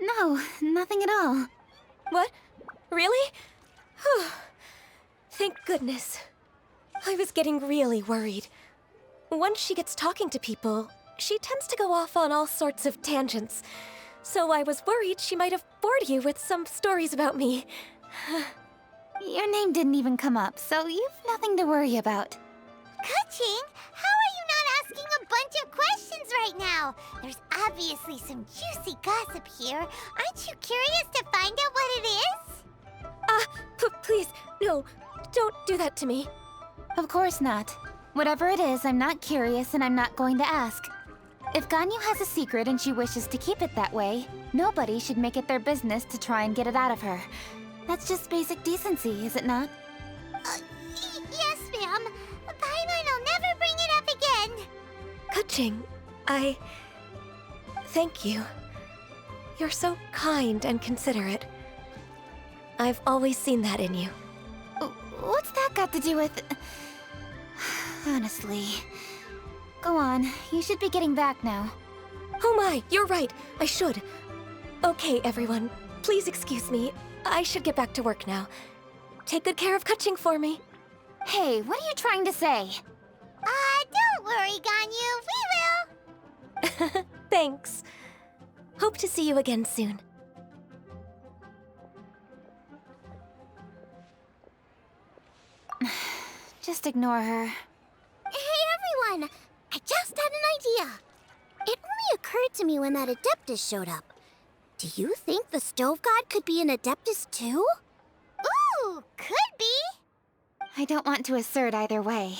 No, nothing at all. What? Really? Whew. Thank goodness. I was getting really worried. Once she gets talking to people, she tends to go off on all sorts of tangents. So I was worried she might have bored you with some stories about me. Your name didn't even come up, so you've nothing to worry about. Kuching, how are you not asking a bunch of questions right now? There's obviously some juicy gossip here. Aren't you curious to find out what it is? Please, no, don't do that to me. Of course not. Whatever it is, I'm not curious and I'm not going to ask. If Ganyu has a secret and she wishes to keep it that way, nobody should make it their business to try and get it out of her. That's just basic decency, is it not? Yes, ma'am. Paimon will never bring it up again. Kuching, thank you. You're so kind and considerate. I've always seen that in you. What's that got to do with... Honestly... Go on, you should be getting back now. Oh my, you're right, I should. Okay, everyone, please excuse me. I should get back to work now. Take good care of Kuching for me. Hey, what are you trying to say? Don't worry, Ganyu, we will. Thanks. Hope to see you again soon. Just ignore her. Hey, everyone! I just had an idea. It only occurred to me when that Adeptus showed up. Do you think the Stove God could be an Adeptus too? Ooh, could be. I don't want to assert either way,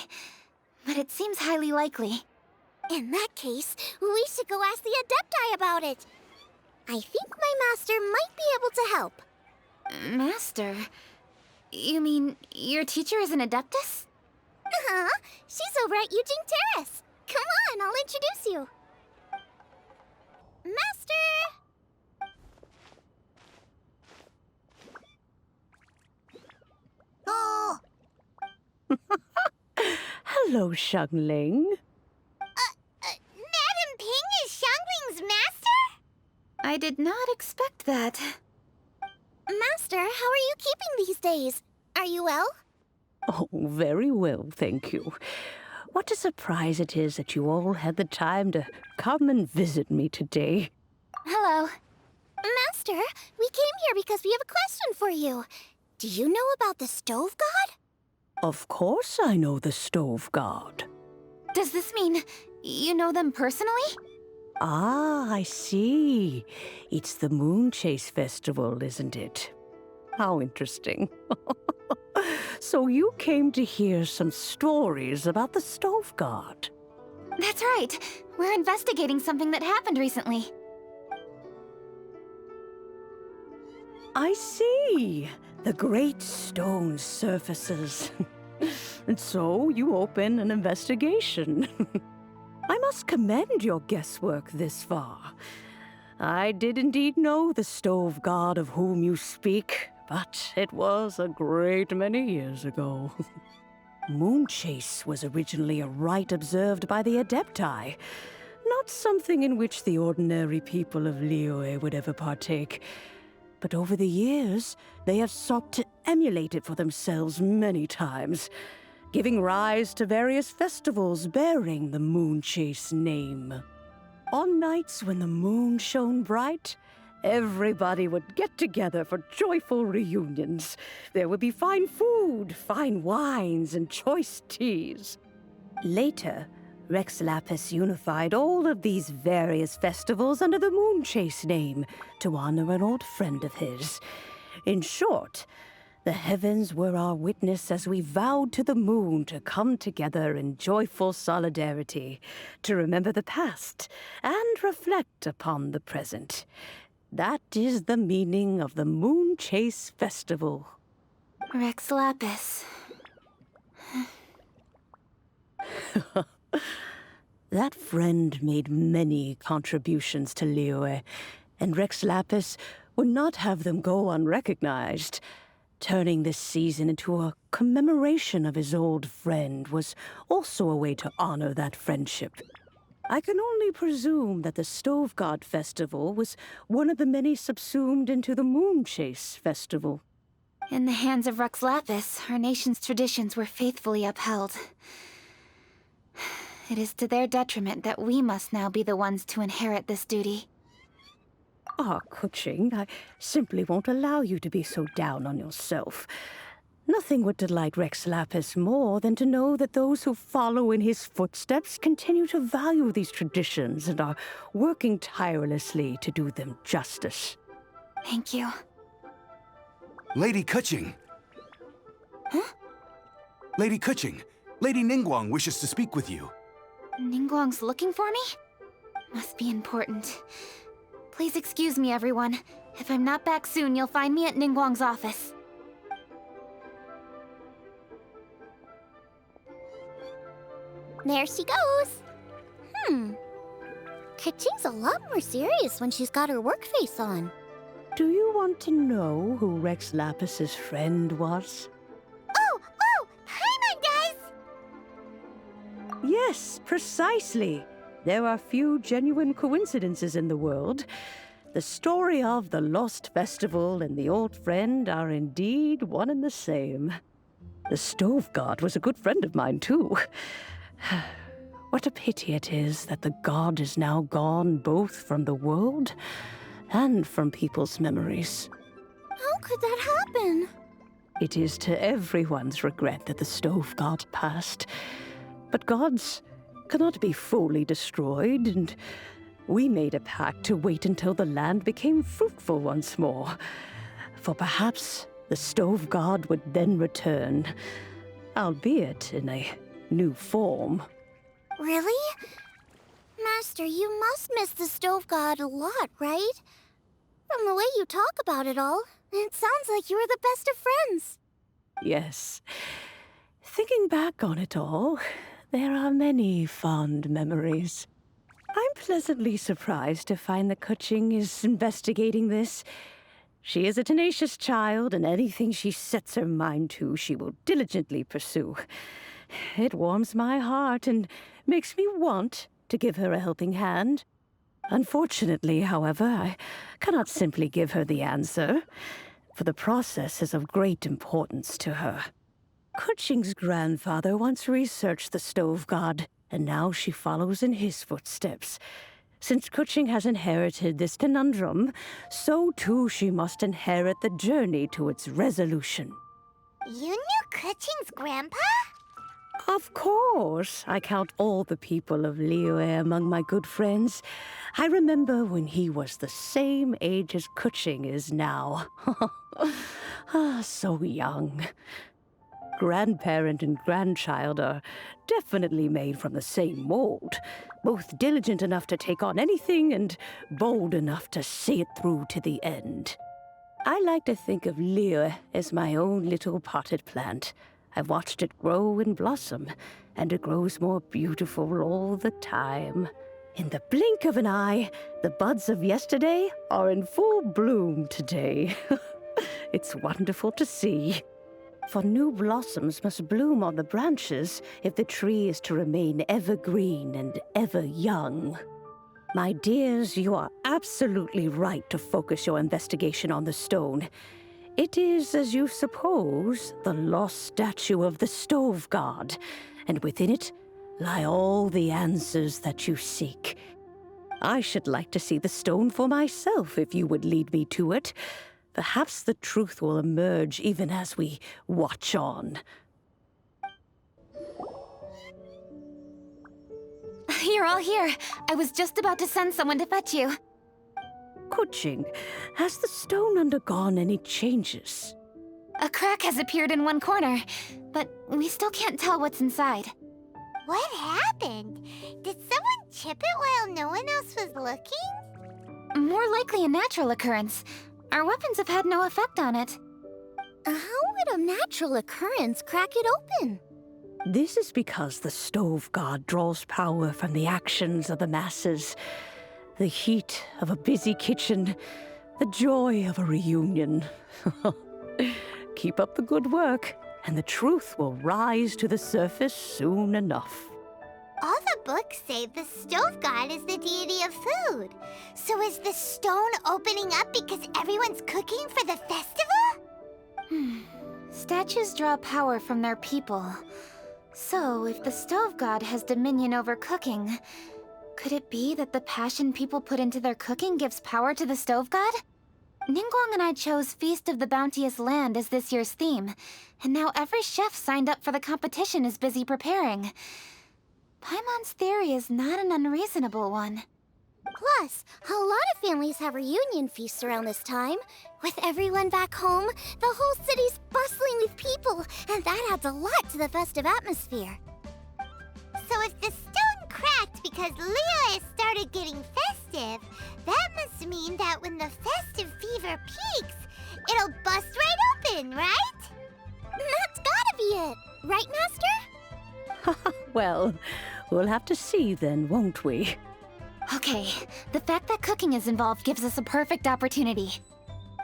but it seems highly likely. In that case, we should go ask the Adepti about it. I think my master might be able to help. Master? You mean your teacher is an Adeptus? Uh-huh. She's over at Yujing Terrace. Come on, I'll introduce you. Master! Oh! Hello, Xiangling. I did not expect that. Master, how are you keeping these days? Are you well? Oh, very well, thank you. What a surprise it is that you all had the time to come and visit me today. Hello. Master, we came here because we have a question for you. Do you know about the Stove God? Of course I know the Stove God. Does this mean you know them personally? Ah, I see. It's the Moonchase Festival, isn't it? How interesting. So you came to hear some stories about the Stove God. That's right. We're investigating something that happened recently. I see. The great stone surfaces. And so you open an investigation. I must commend your guesswork this far. I did indeed know the Stove God of whom you speak, but it was a great many years ago. Moonchase was originally a rite observed by the Adepti, not something in which the ordinary people of Liyue would ever partake. But over the years, they have sought to emulate it for themselves many times, giving rise to various festivals bearing the Moonchase name. On nights when the moon shone bright, everybody would get together for joyful reunions. There would be fine food, fine wines, and choice teas. Later, Rex Lapis unified all of these various festivals under the Moonchase name to honor an old friend of his. In short, the heavens were our witness as we vowed to the moon to come together in joyful solidarity, to remember the past and reflect upon the present. That is the meaning of the Moonchase Festival. Rex Lapis. That friend made many contributions to Liyue, and Rex Lapis would not have them go unrecognized. Turning this season into a commemoration of his old friend was also a way to honor that friendship. I can only presume that the Stove God Festival was one of the many subsumed into the Moonchase Festival. In the hands of Rex Lapis, our nation's traditions were faithfully upheld. It is to their detriment that we must now be the ones to inherit this duty. Ah, Kuching, I simply won't allow you to be so down on yourself. Nothing would delight Rex Lapis more than to know that those who follow in his footsteps continue to value these traditions and are working tirelessly to do them justice. Thank you. Lady Kuching! Huh? Lady Kuching, Lady Ningguang wishes to speak with you. Ningguang's looking for me? Must be important. Please excuse me, everyone. If I'm not back soon, you'll find me at Ningguang's office. There she goes. Kaching's a lot more serious when she's got her work face on. Do you want to know who Rex Lapis's friend was? Oh! Hi, my guys! Yes, precisely. There are few genuine coincidences in the world. The story of the Lost Festival and the old friend are indeed one and the same. The Stove God was a good friend of mine, too. What a pity it is that the god is now gone both from the world and from people's memories. How could that happen? It is to everyone's regret that the Stove God passed. But gods cannot be fully destroyed, and we made a pact to wait until the land became fruitful once more. For perhaps the Stove God would then return, albeit in a new form. Really? Master, you must miss the Stove God a lot, right? From the way you talk about it all, it sounds like you were the best of friends. Yes. Thinking back on it all, there are many fond memories. I'm pleasantly surprised to find that Kuching is investigating this. She is a tenacious child, and anything she sets her mind to, she will diligently pursue. It warms my heart and makes me want to give her a helping hand. Unfortunately, however, I cannot simply give her the answer, for the process is of great importance to her. Kuching's grandfather once researched the stove god, and now she follows in his footsteps. Since Kuching has inherited this conundrum, so too she must inherit the journey to its resolution. You knew Kuching's grandpa? Of course. I count all the people of Liyue among my good friends. I remember when he was the same age as Kuching is now. So young. Grandparent and grandchild are definitely made from the same mold. Both diligent enough to take on anything and bold enough to see it through to the end. I like to think of Liyue as my own little potted plant. I've watched it grow and blossom, and it grows more beautiful all the time. In the blink of an eye, the buds of yesterday are in full bloom today. It's wonderful to see. For new blossoms must bloom on the branches if the tree is to remain evergreen and ever young. My dears, you are absolutely right to focus your investigation on the stone. It is, as you suppose, the lost statue of the stove god, and within it lie all the answers that you seek. I should like to see the stone for myself if you would lead me to it. Perhaps the truth will emerge even as we watch on. You're all here. I was just about to send someone to fetch you. Kuching, has the stone undergone any changes? A crack has appeared in one corner, but we still can't tell what's inside. What happened? Did someone chip it while no one else was looking? More likely a natural occurrence. Our weapons have had no effect on it. How would a natural occurrence crack it open? This is because the stove god draws power from the actions of the masses. The heat of a busy kitchen, the joy of a reunion. Keep up the good work, and the truth will rise to the surface soon enough. All the books say the stove god is the deity of food. So is the stone opening up because everyone's cooking for the festival? Statues draw power from their people. So, if the stove god has dominion over cooking, could it be that the passion people put into their cooking gives power to the stove god? Ningguang and I chose Feast of the Bounteous Land as this year's theme, and now every chef signed up for the competition is busy preparing. Paimon's theory is not an unreasonable one. Plus, a lot of families have reunion feasts around this time. With everyone back home, the whole city's bustling with people, and that adds a lot to the festive atmosphere. So if the stone cracked because Liyue started getting festive, that must mean that when the festive fever peaks, it'll bust right open, right? That's gotta be it, right, Master? Well, we'll have to see then, won't we? Okay, the fact that cooking is involved gives us a perfect opportunity.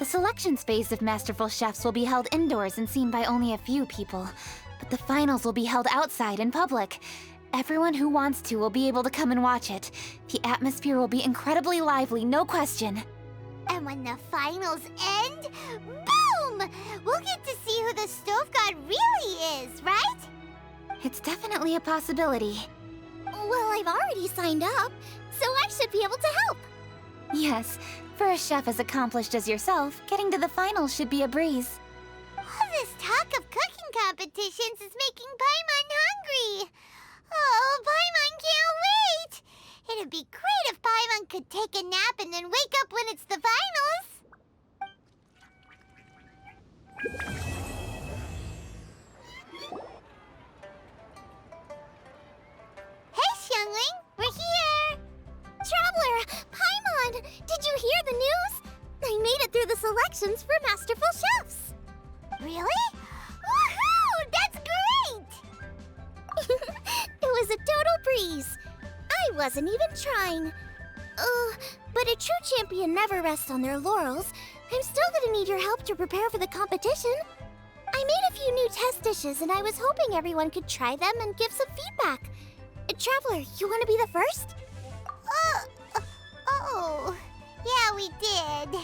The selections phase of masterful chefs will be held indoors and seen by only a few people, but the finals will be held outside in public. Everyone who wants to will be able to come and watch it. The atmosphere will be incredibly lively, no question. And when the finals end, boom! We'll get to see who the stove god really is, right? It's definitely a possibility. Well, I've already signed up, so I should be able to help. Yes, for a chef as accomplished as yourself, getting to the finals should be a breeze. All this talk of cooking competitions is making Paimon hungry. Oh, Paimon can't wait! It'd be great if Paimon could take a nap and then wake up when it's the finals. Hey, Xiangling, we're here! Traveler, Paimon, did you hear the news? I made it through the selections for Masterful Chefs. Really? Woohoo! That's great! It was a total breeze. I wasn't even trying. But a true champion never rests on their laurels. I'm still gonna need your help to prepare for the competition. I made a few new test dishes, and I was hoping everyone could try them and give some feedback. Traveler, you want to be the first? Oh, yeah, we did.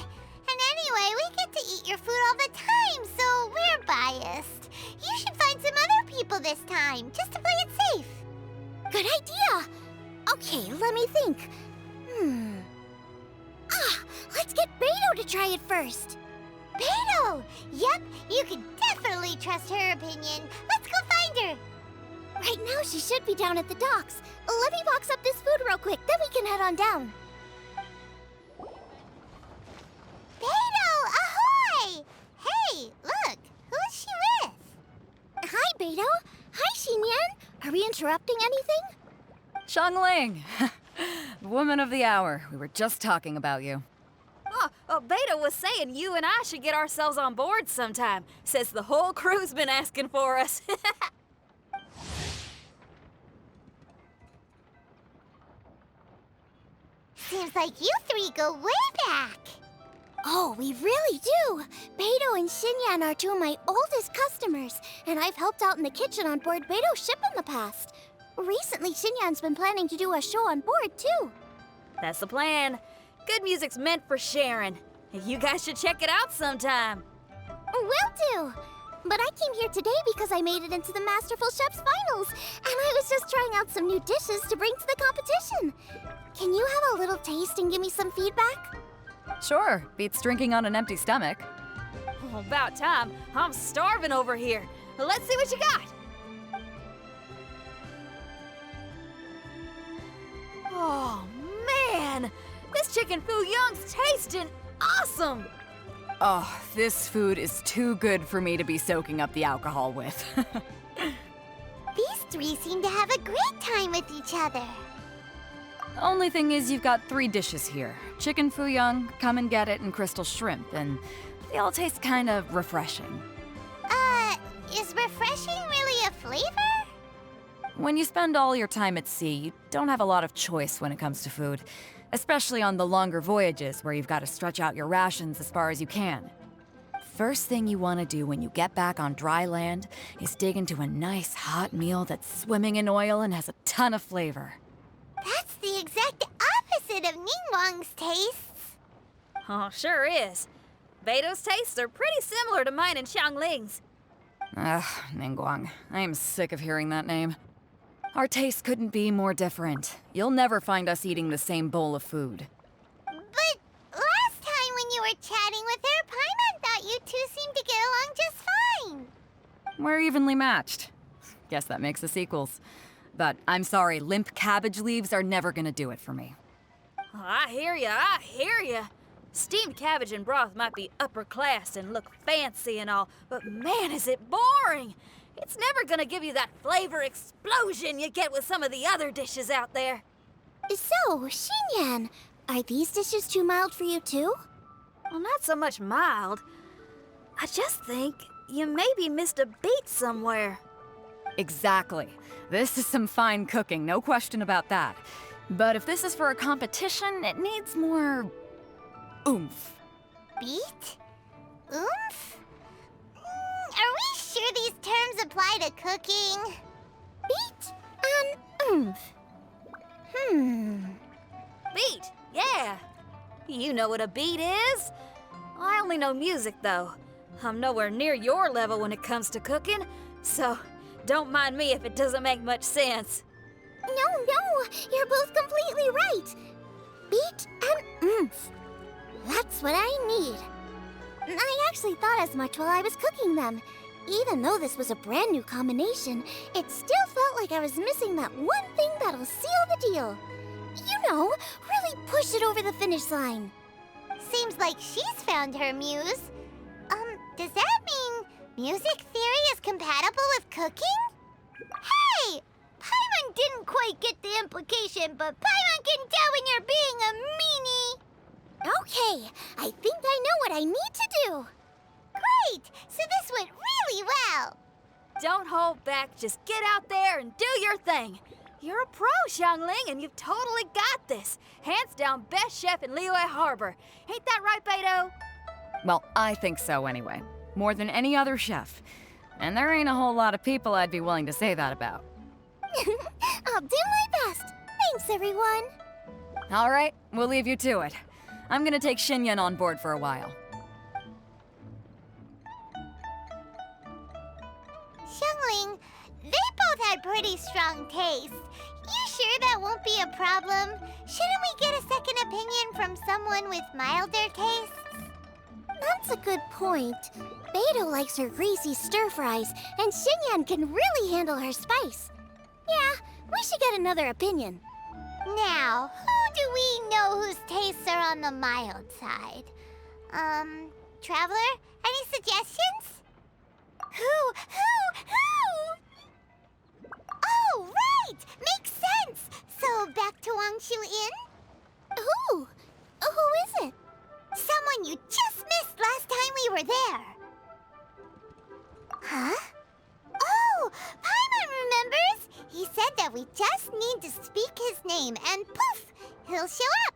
And anyway, we get to eat your food all the time, so we're biased. You should find some other people this time, just to play it safe. Good idea! Okay, let me think. Let's get Beto to try it first. Beto! Yep, you can definitely trust her opinion. Let's go find her. Right now, she should be down at the docks. Let me box up this food real quick, then we can head on down. Beto, ahoy! Hey, look, who's she with? Hi, Beto. Hi, Xinyan. Are we interrupting anything? Zhongli! Woman of the hour. We were just talking about you. Oh, Beta was saying you and I should get ourselves on board sometime. Says the whole crew's been asking for us. Seems like you three go way back. Oh, we really do! Beto and Xinyan are two of my oldest customers, and I've helped out in the kitchen on board Beto's ship in the past. Recently, Xinyan's been planning to do a show on board, too. That's the plan. Good music's meant for sharing. You guys should check it out sometime. Will do! But I came here today because I made it into the Masterful Chef's Finals, and I was just trying out some new dishes to bring to the competition. Can you have a little taste and give me some feedback? Sure, beats drinking on an empty stomach. Oh, about time. I'm starving over here. Let's see what you got. Oh, man! This chicken fuyong's tasting awesome! Oh, this food is too good for me to be soaking up the alcohol with. These three seem to have a great time with each other. Only thing is you've got 3 dishes here. Chicken fuyong, come and get it, and crystal shrimp, and they all taste kind of refreshing. Is refreshing really a flavor? When you spend all your time at sea, you don't have a lot of choice when it comes to food, especially on the longer voyages where you've got to stretch out your rations as far as you can. First thing you want to do when you get back on dry land is dig into a nice hot meal that's swimming in oil and has a ton of flavor. That's the exact opposite of Ningguang's tastes. Oh, sure is. Beto's tastes are pretty similar to mine and Xiangling's. Ugh, Ningguang. I am sick of hearing that name. Our tastes couldn't be more different. You'll never find us eating the same bowl of food. But last time when you were chatting with her, Paimon thought you two seemed to get along just fine. We're evenly matched. Guess that makes us equals. But I'm sorry, limp cabbage leaves are never gonna do it for me. Oh, I hear ya. Steamed cabbage and broth might be upper class and look fancy and all, but man, is it boring! It's never gonna give you that flavor explosion you get with some of the other dishes out there. So, Xinyan, are these dishes too mild for you too? Well, not so much mild. I just think you maybe missed a beat somewhere. Exactly. This is some fine cooking, no question about that. But if this is for a competition, it needs more oomph. Beat? Oomph? Are we sure these terms apply to cooking? Beat and oomph. Beat, yeah. You know what a beat is? I only know music, though. I'm nowhere near your level when it comes to cooking, so don't mind me if it doesn't make much sense. No, you're both completely right. Beat and oomph. That's what I need. I actually thought as much while I was cooking them. Even though this was a brand new combination, it still felt like I was missing that one thing that'll seal the deal. You know, really push it over the finish line. Seems like she's found her muse. Does that mean music theory is compatible with cooking? Hey! Paimon didn't quite get the implication, but Paimon can tell when you're being a meanie. Okay, I think I know what I need to do. Great! So this went really well. Don't hold back, just get out there and do your thing. You're a pro, Xiangling, and you've totally got this. Hands down best chef in Liyue Harbor. Ain't that right, Beto? Well, I think so anyway. More than any other chef. And there ain't a whole lot of people I'd be willing to say that about. I'll do my best. Thanks, everyone. All right, We'll leave you to it. I'm gonna take Xinyan on board for a while. Zhongli, they both had pretty strong taste. You sure that won't be a problem? Shouldn't we get a second opinion from someone with milder tastes? That's a good point. Beto likes her greasy stir-fries, and Xinyan can really handle her spice. Yeah, we should get another opinion. Now, who do we know whose tastes are on the mild side? Traveler? Any suggestions? Who? Oh, right! Makes sense! So, back to Wangshu Inn? Who is it? Someone you just missed last time we were there. Huh? Oh, Paimon remembers! He said that we just need to speak his name and poof, he'll show up.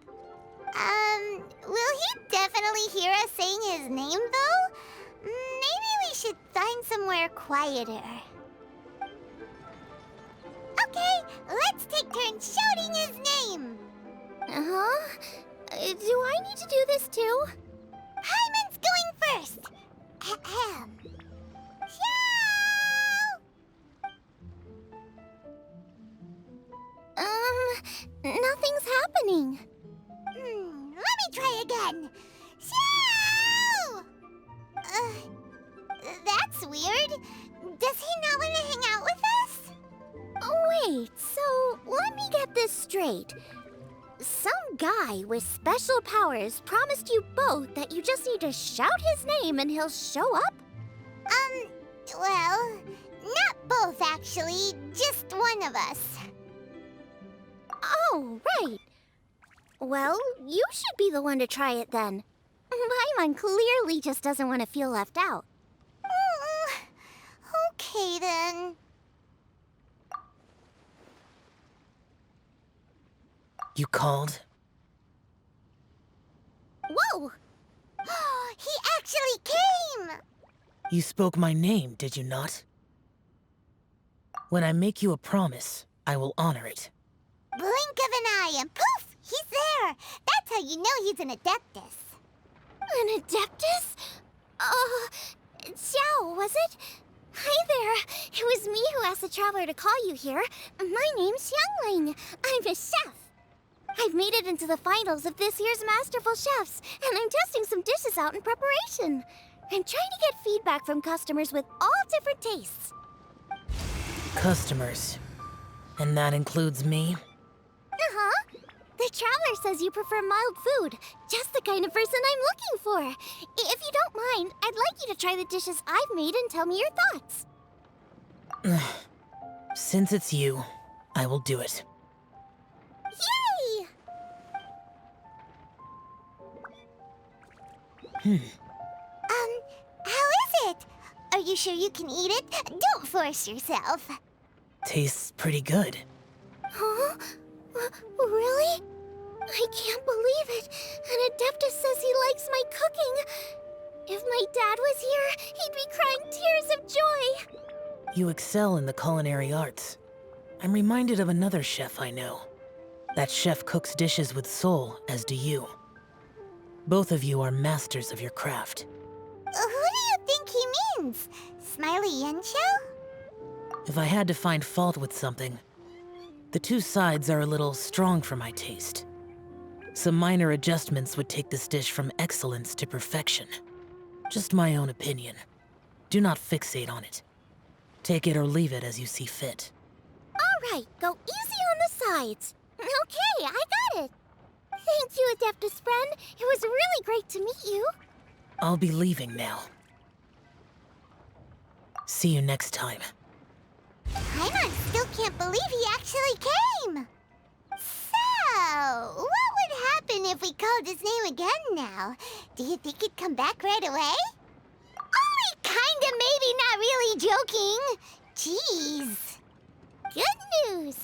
Will he definitely hear us saying his name though? Maybe we should find somewhere quieter. Okay, let's take turns shouting his name. Huh? Do I need to do this too? Paimon's going first. Ahem. Nothing's happening. Let me try again. Xiao! That's weird. Does he not want to hang out with us? Oh, wait, so let me get this straight. Some guy with special powers promised you both that you just need to shout his name and he'll show up? Well, not both actually, just one of us. Oh, right. Well, you should be the one to try it then. Paimon clearly just doesn't want to feel left out. Okay then. You called? Whoa! He actually came! You spoke my name, did you not? When I make you a promise, I will honor it. Blink of an eye and poof! He's there! That's how you know he's an Adeptus. An Adeptus? Xiao, was it? Hi there. It was me who asked the Traveler to call you here. My name's Xiangling. I'm a chef. I've made it into the finals of this year's Masterful Chefs, and I'm testing some dishes out in preparation. I'm trying to get feedback from customers with all different tastes. Customers. And that includes me? Uh-huh. The Traveler says you prefer mild food, just the kind of person I'm looking for. If you don't mind, I'd like you to try the dishes I've made and tell me your thoughts. Since it's you, I will do it. Yay! How is it? Are you sure you can eat it? Don't force yourself. Tastes pretty good. Huh? Really? I can't believe it. An Adeptus says he likes my cooking. If my dad was here, he'd be crying tears of joy. You excel in the culinary arts. I'm reminded of another chef I know. That chef cooks dishes with soul, as do you. Both of you are masters of your craft. Who do you think he means? Smiley Yanxiao? If I had to find fault with something, the two sides are a little strong for my taste. Some minor adjustments would take this dish from excellence to perfection. Just my own opinion. Do not fixate on it. Take it or leave it as you see fit. All right, go easy on the sides. Okay, I got it. Thank you, Adeptus friend. It was really great to meet you. I'll be leaving now. See you next time. Paimon still can't believe he actually came. So, what would happen if we called his name again now? Do you think he'd come back right away? Only kinda, maybe, not really joking. Jeez. Good news.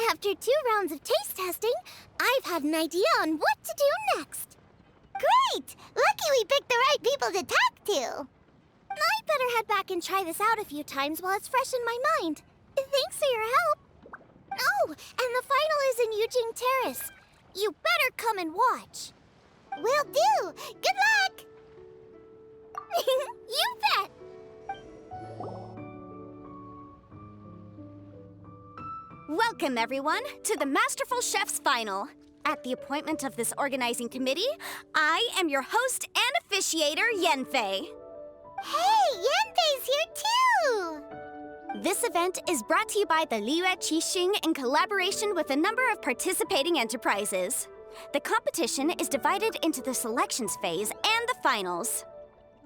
After 2 rounds of taste testing, I've had an idea on what to do next. Great! Lucky we picked the right people to talk to. I'd better head back and try this out a few times while it's fresh in my mind. Thanks for your help. Oh, and the final is in Yujing Terrace. You better come and watch. Will do. Good luck. You bet. Welcome, everyone, to the Masterful Chef's Final. At the appointment of this organizing committee, I am your host and officiator, Yanfei. Hey, Yanfei's here too! This event is brought to you by the Liyue Qixing in collaboration with a number of participating enterprises. The competition is divided into the selections phase and the finals.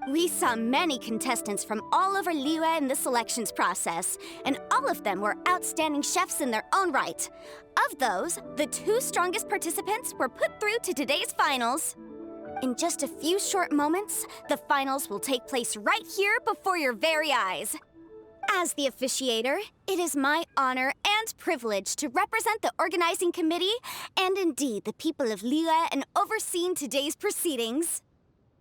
We saw many contestants from all over Liyue in the selections process, and all of them were outstanding chefs in their own right. Of those, the 2 strongest participants were put through to today's finals. In just a few short moments, the finals will take place right here before your very eyes. As the officiator, it is my honor and privilege to represent the organizing committee and indeed the people of Liyue in overseeing today's proceedings.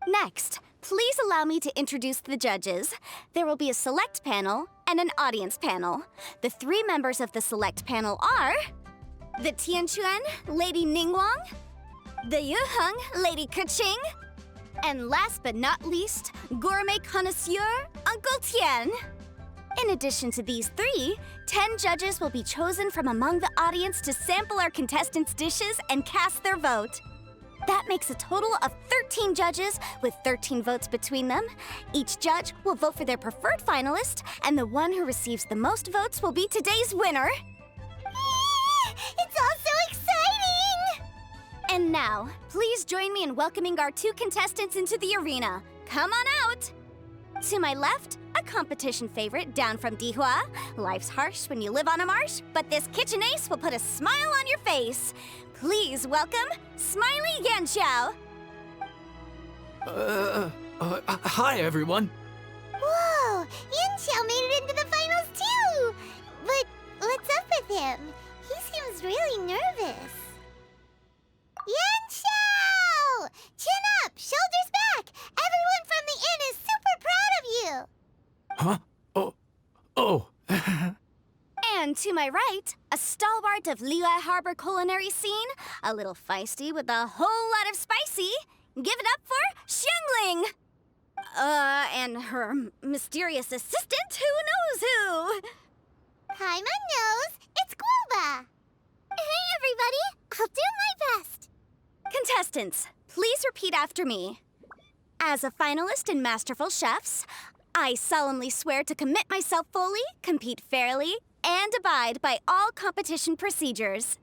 Next, please allow me to introduce the judges. There will be a select panel and an audience panel. The 3 members of the select panel are the Tianquan, Lady Ningguang, the Yuheng, Lady Keqing, and last but not least, gourmet connoisseur, Uncle Tian. In addition to these 3, 10 judges will be chosen from among the audience to sample our contestants' dishes and cast their vote. That makes a total of 13 judges with 13 votes between them. Each judge will vote for their preferred finalist, and the one who receives the most votes will be today's winner. It's all so exciting! And now, please join me in welcoming our 2 contestants into the arena. Come on out! To my left, a competition favorite down from Dihua. Life's harsh when you live on a marsh, but this kitchen ace will put a smile on your face. Please welcome Smiley Yanxiao. Hi, everyone. Whoa, Yanxiao made it into the finals too! But what's up with him? He seems really nervous. Yanxiao! Chin up, shoulders back! Everyone from the inn is super proud of you! Huh? Oh. And to my right, a stalwart of Liyue Harbor culinary scene, a little feisty with a whole lot of spicy. Give it up for Xiangling! And her mysterious assistant, who knows who? Hi, my nose, it's Gouba! Hey, everybody, I'll do my best. Contestants, please repeat after me. As a finalist in Masterful Chefs, I solemnly swear to commit myself fully, compete fairly, and abide by all competition procedures.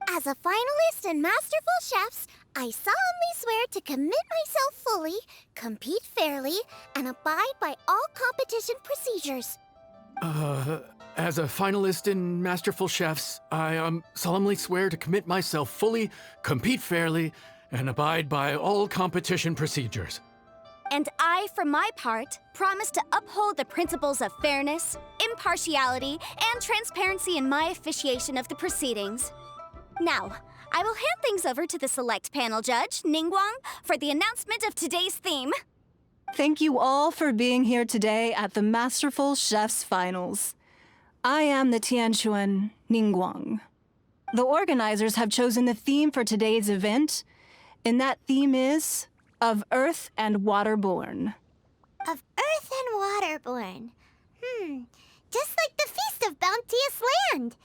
As a finalist in Masterful Chefs, I solemnly swear to commit myself fully, compete fairly, and abide by all competition procedures. As a finalist in Masterful Chefs, I solemnly swear to commit myself fully, compete fairly, and abide by all competition procedures. And I, for my part, promise to uphold the principles of fairness, impartiality, and transparency in my officiation of the proceedings. Now, I will hand things over to the select panel judge, Ningguang, for the announcement of today's theme. Thank you all for being here today at the Masterful Chef's Finals. I am the Tianquan, Ningguang. The organizers have chosen the theme for today's event, and that theme is of Earth and Waterborn. Of Earth and Waterborn. Just like the Feast of Bounteous Land.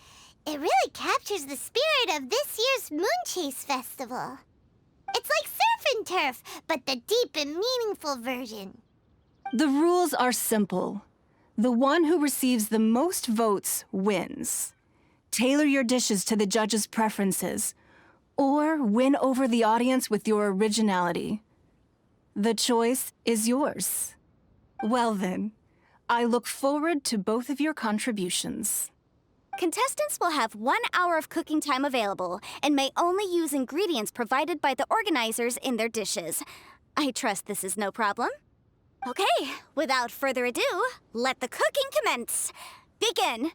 It really captures the spirit of this year's Moonchase Festival. It's like surf and turf, but the deep and meaningful version. The rules are simple. The one who receives the most votes wins. Tailor your dishes to the judges' preferences, or win over the audience with your originality. The choice is yours. Well then, I look forward to both of your contributions. Contestants will have 1 hour of cooking time available and may only use ingredients provided by the organizers in their dishes. I trust this is no problem. Okay, without further ado, let the cooking commence. Begin.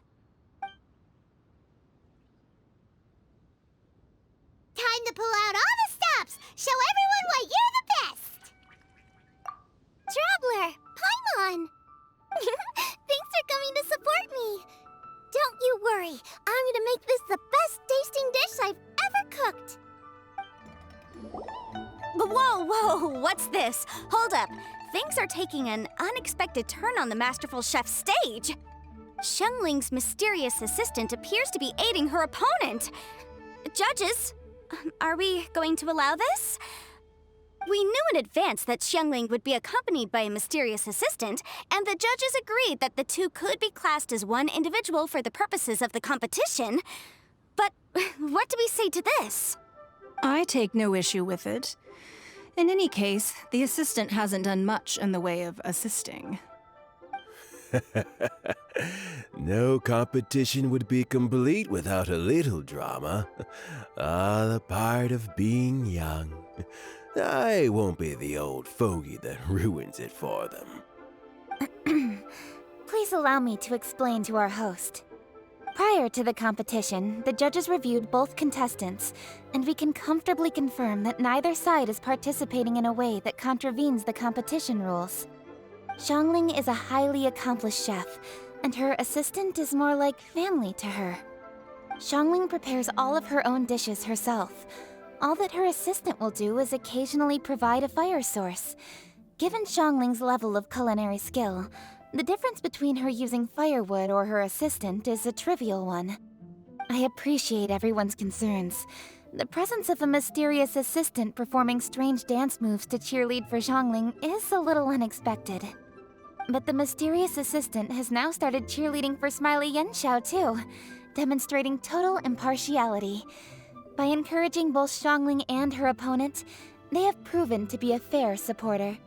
Time to pull out all the stops! Show everyone why you're the best! Traveler, Paimon! Thanks for coming to support me! Don't you worry, I'm gonna make this the best tasting dish I've ever cooked! this? Hold up. Things are taking an unexpected turn on the masterful chef's stage. Xiangling's mysterious assistant appears to be aiding her opponent. Judges, are we going to allow this? We knew in advance that Xiangling would be accompanied by a mysterious assistant, and the judges agreed that the two could be classed as one individual for the purposes of the competition. But what do we say to this? I take no issue with it. In any case, the assistant hasn't done much in the way of assisting. No competition would be complete without a little drama. All a part of being young. I won't be the old fogey that ruins it for them. Please allow me to explain to our host. Prior to the competition, the judges reviewed both contestants, and we can comfortably confirm that neither side is participating in a way that contravenes the competition rules. Xiangling is a highly accomplished chef, and her assistant is more like family to her. Xiangling prepares all of her own dishes herself. All that her assistant will do is occasionally provide a fire source. Given Xiangling's level of culinary skill, the difference between her using firewood or her assistant is a trivial one. I appreciate everyone's concerns. The presence of a mysterious assistant performing strange dance moves to cheerlead for Xiangling is a little unexpected. But the mysterious assistant has now started cheerleading for Smiley Xiao too, demonstrating total impartiality. By encouraging both Xiangling and her opponent, they have proven to be a fair supporter.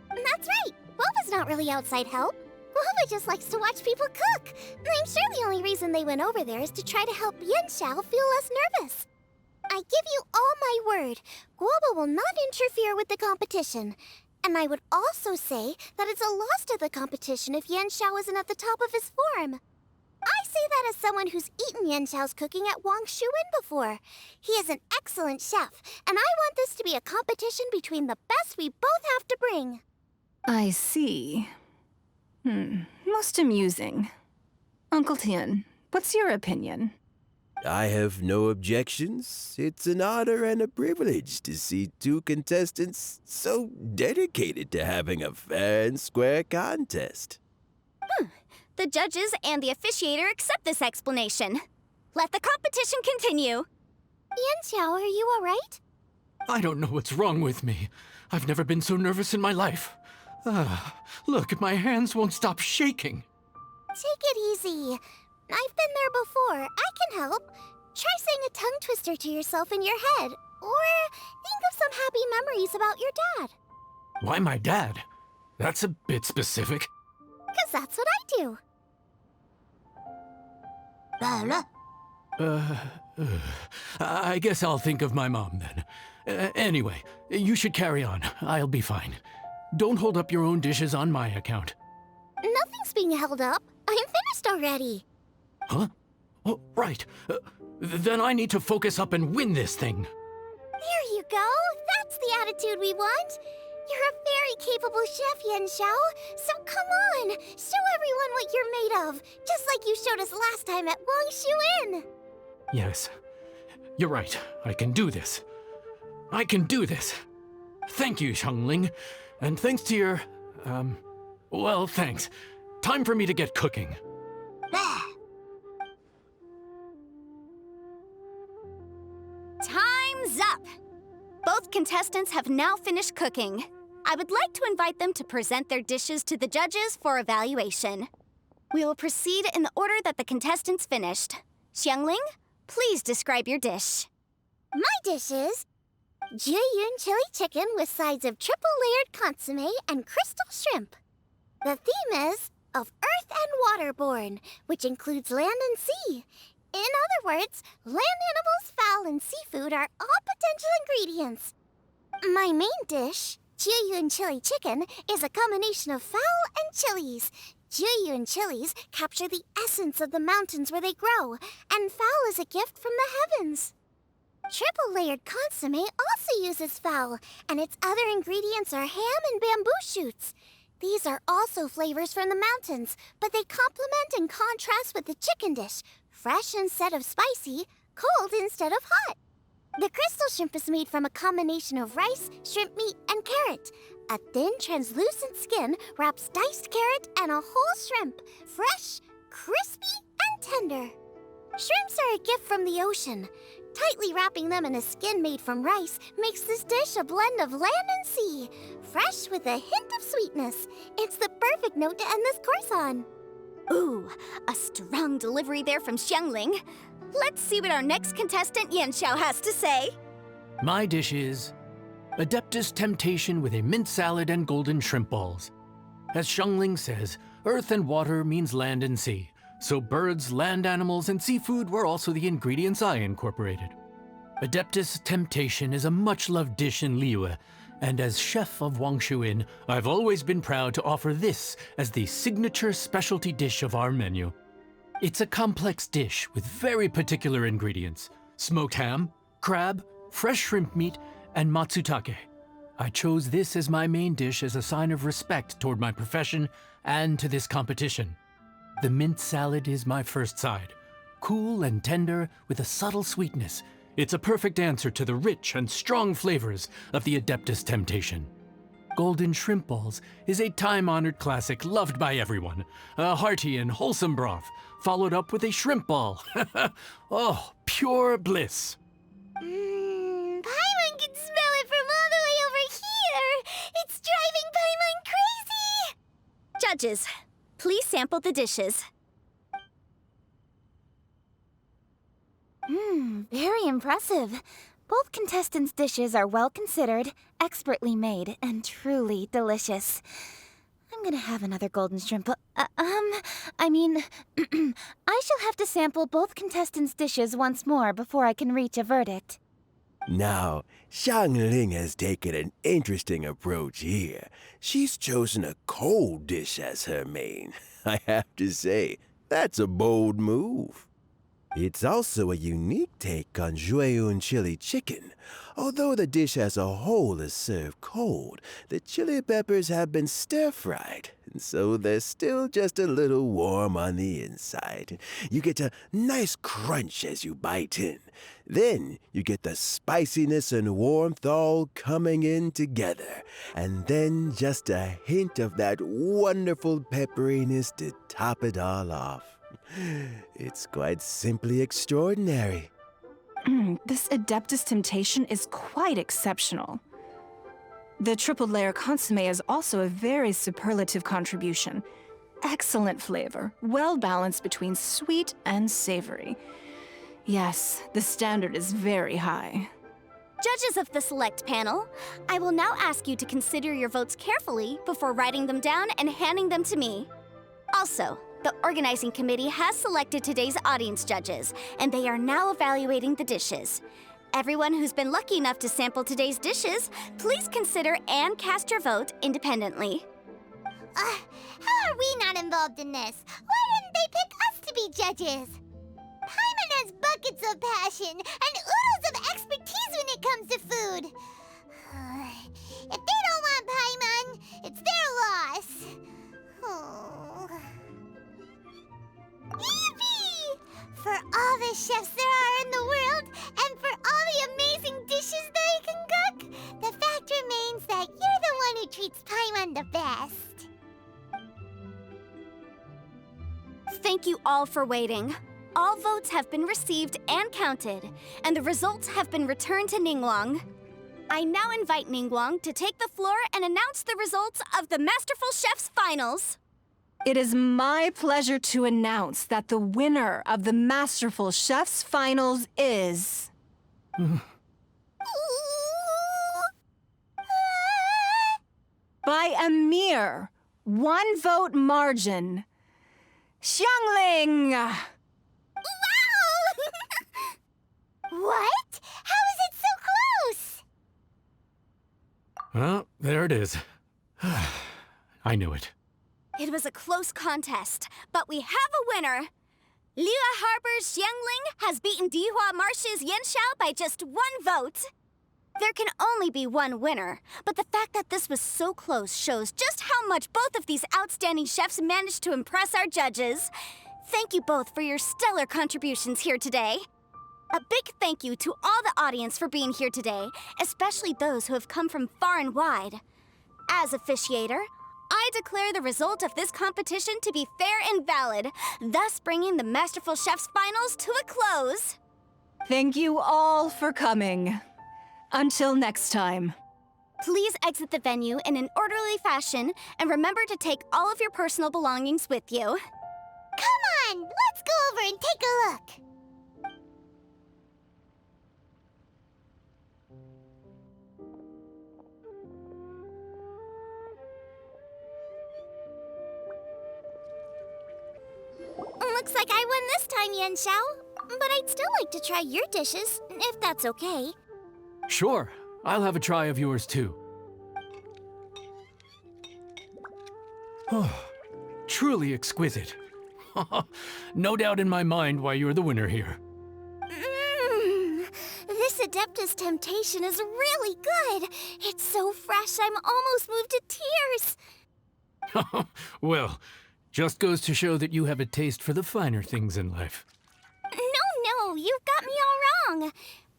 That's right! Guoba's not really outside help. Guoba just likes to watch people cook. I'm sure the only reason they went over there is to try to help Xiao feel less nervous. I give you all my word, Guoba will not interfere with the competition. And I would also say that it's a loss to the competition if Xiao isn't at the top of his form. I say that as someone who's eaten Xiao's cooking at Wang Shuin before. He is an excellent chef, and I want this to be a competition between the best we both have to bring. I see. Most amusing. Uncle Tian, what's your opinion? I have no objections. It's an honor and a privilege to see two contestants so dedicated to having a fair and square contest. The judges and the officiator accept this explanation. Let the competition continue. Xiao, are you all right? I don't know what's wrong with me. I've never been so nervous in my life. Look, my hands won't stop shaking. Take it easy. I've been there before. I can help. Try saying a tongue twister to yourself in your head. Or think of some happy memories about your dad. Why my dad? That's a bit specific. 'Cause that's what I do. I guess I'll think of my mom then. Anyway, you should carry on. I'll be fine. Don't hold up your own dishes on my account. Nothing's being held up. I'm finished already. Huh? Oh, right. Then I need to focus up and win this thing. There you go. That's the attitude we want. You're a very capable chef, Xiao. So come on, show everyone what you're made of, just like you showed us last time at Wang Shuin. Yes, you're right. I can do this. I can do this. Thank you, Xiangling. And thanks to your, well, thanks. Time for me to get cooking. Time's up! Both contestants have now finished cooking. I would like to invite them to present their dishes to the judges for evaluation. We will proceed in the order that the contestants finished. Xiangling, please describe your dish. My dish is Jiyun chili chicken with sides of triple-layered consommé and crystal shrimp. The theme is of earth and waterborne, which includes land and sea. In other words, land animals, fowl, and seafood are all potential ingredients. My main dish, Jiyun chili chicken, is a combination of fowl and chilies. Jiyun chilies capture the essence of the mountains where they grow, and fowl is a gift from the heavens. Triple-layered consommé also uses fowl, and its other ingredients are ham and bamboo shoots. These are also flavors from the mountains, but they complement and contrast with the chicken dish, fresh instead of spicy, cold instead of hot. The crystal shrimp is made from a combination of rice, shrimp meat, and carrot. A thin, translucent skin wraps diced carrot and a whole shrimp, fresh, crispy, and tender. Shrimps are a gift from the ocean. Tightly wrapping them in a skin made from rice makes this dish a blend of land and sea, fresh with a hint of sweetness. It's the perfect note to end this course on. Ooh, a strong delivery there from Xiangling. Let's see what our next contestant Xiao has to say. My dish is Adeptus Temptation with a mint salad and golden shrimp balls. As Xiangling says, earth and water means land and sea. So birds, land animals, and seafood were also the ingredients I incorporated. Adeptus Temptation is a much-loved dish in Liyue, and as chef of Wangshuin, I've always been proud to offer this as the signature specialty dish of our menu. It's a complex dish with very particular ingredients: smoked ham, crab, fresh shrimp meat, and matsutake. I chose this as my main dish as a sign of respect toward my profession and to this competition. The mint salad is my first side. Cool and tender with a subtle sweetness, it's a perfect answer to the rich and strong flavors of the Adeptus Temptation. Golden shrimp balls is a time-honored classic loved by everyone. A hearty and wholesome broth, followed up with a shrimp ball. Oh, pure bliss. Paimon can smell it from all the way over here! It's driving Paimon crazy! Judges, please sample the dishes. Very impressive. Both contestants' dishes are well considered, expertly made, and truly delicious. I'm gonna have another golden shrimp. I shall have to sample both contestants' dishes once more before I can reach a verdict. Now, Xiangling has taken an interesting approach here. She's chosen a cold dish as her main. I have to say, that's a bold move. It's also a unique take on Jueyun chili chicken. Although the dish as a whole is served cold, the chili peppers have been stir-fried, and so they're still just a little warm on the inside. You get a nice crunch as you bite in. Then you get the spiciness and warmth all coming in together, and then just a hint of that wonderful pepperiness to top it all off. It's quite simply extraordinary. This Adeptus Temptation is quite exceptional. The triple layer consomme is also a very superlative contribution. Excellent flavor, well balanced between sweet and savory. Yes, the standard is very high. Judges of the select panel, I will now ask you to consider your votes carefully before writing them down and handing them to me. Also, the organizing committee has selected today's audience judges, and they are now evaluating the dishes. Everyone who's been lucky enough to sample today's dishes, please consider and cast your vote independently. How are we not involved in this? Why didn't they pick us to be judges? Paimon has buckets of passion and oodles of expertise when it comes to food. If they don't want Paimon, it's their loss. Oh. Yippee! For all the chefs there are in the world, and for all the amazing dishes they can cook, the fact remains that you're the one who treats Paimon the best. Thank you all for waiting. All votes have been received and counted, and the results have been returned to Ningguang. I now invite Ningguang to take the floor and announce the results of the Masterful Chef's Finals. It is my pleasure to announce that the winner of the Masterful Chef's Finals is... by a mere 1 vote margin, Xiangling! Wow! What? How is it so close? Well, there it is. I knew it. It was a close contest, but we have a winner. Liyue Harbor's Xiangling has beaten Dihua Marsh's Xiao by just 1 vote. There can only be one winner, but the fact that this was so close shows just how much both of these outstanding chefs managed to impress our judges. Thank you both for your stellar contributions here today. A big thank you to all the audience for being here today, especially those who have come from far and wide. as officiator, I declare the result of this competition to be fair and valid, thus bringing the Masterful Chef's finals to a close. Thank you all for coming. Until next time. Please exit the venue in an orderly fashion, and remember to take all of your personal belongings with you. Come on, let's go over and take a look. Looks like I won this time, Yan Xiao. But I'd still like to try your dishes, if that's okay. Sure, I'll have a try of yours too. Oh, truly exquisite. No doubt in my mind why you're the winner here. This Adeptus Temptation is really good. It's so fresh, I'm almost moved to tears. Well, just goes to show that you have a taste for the finer things in life. No, you've got me all wrong.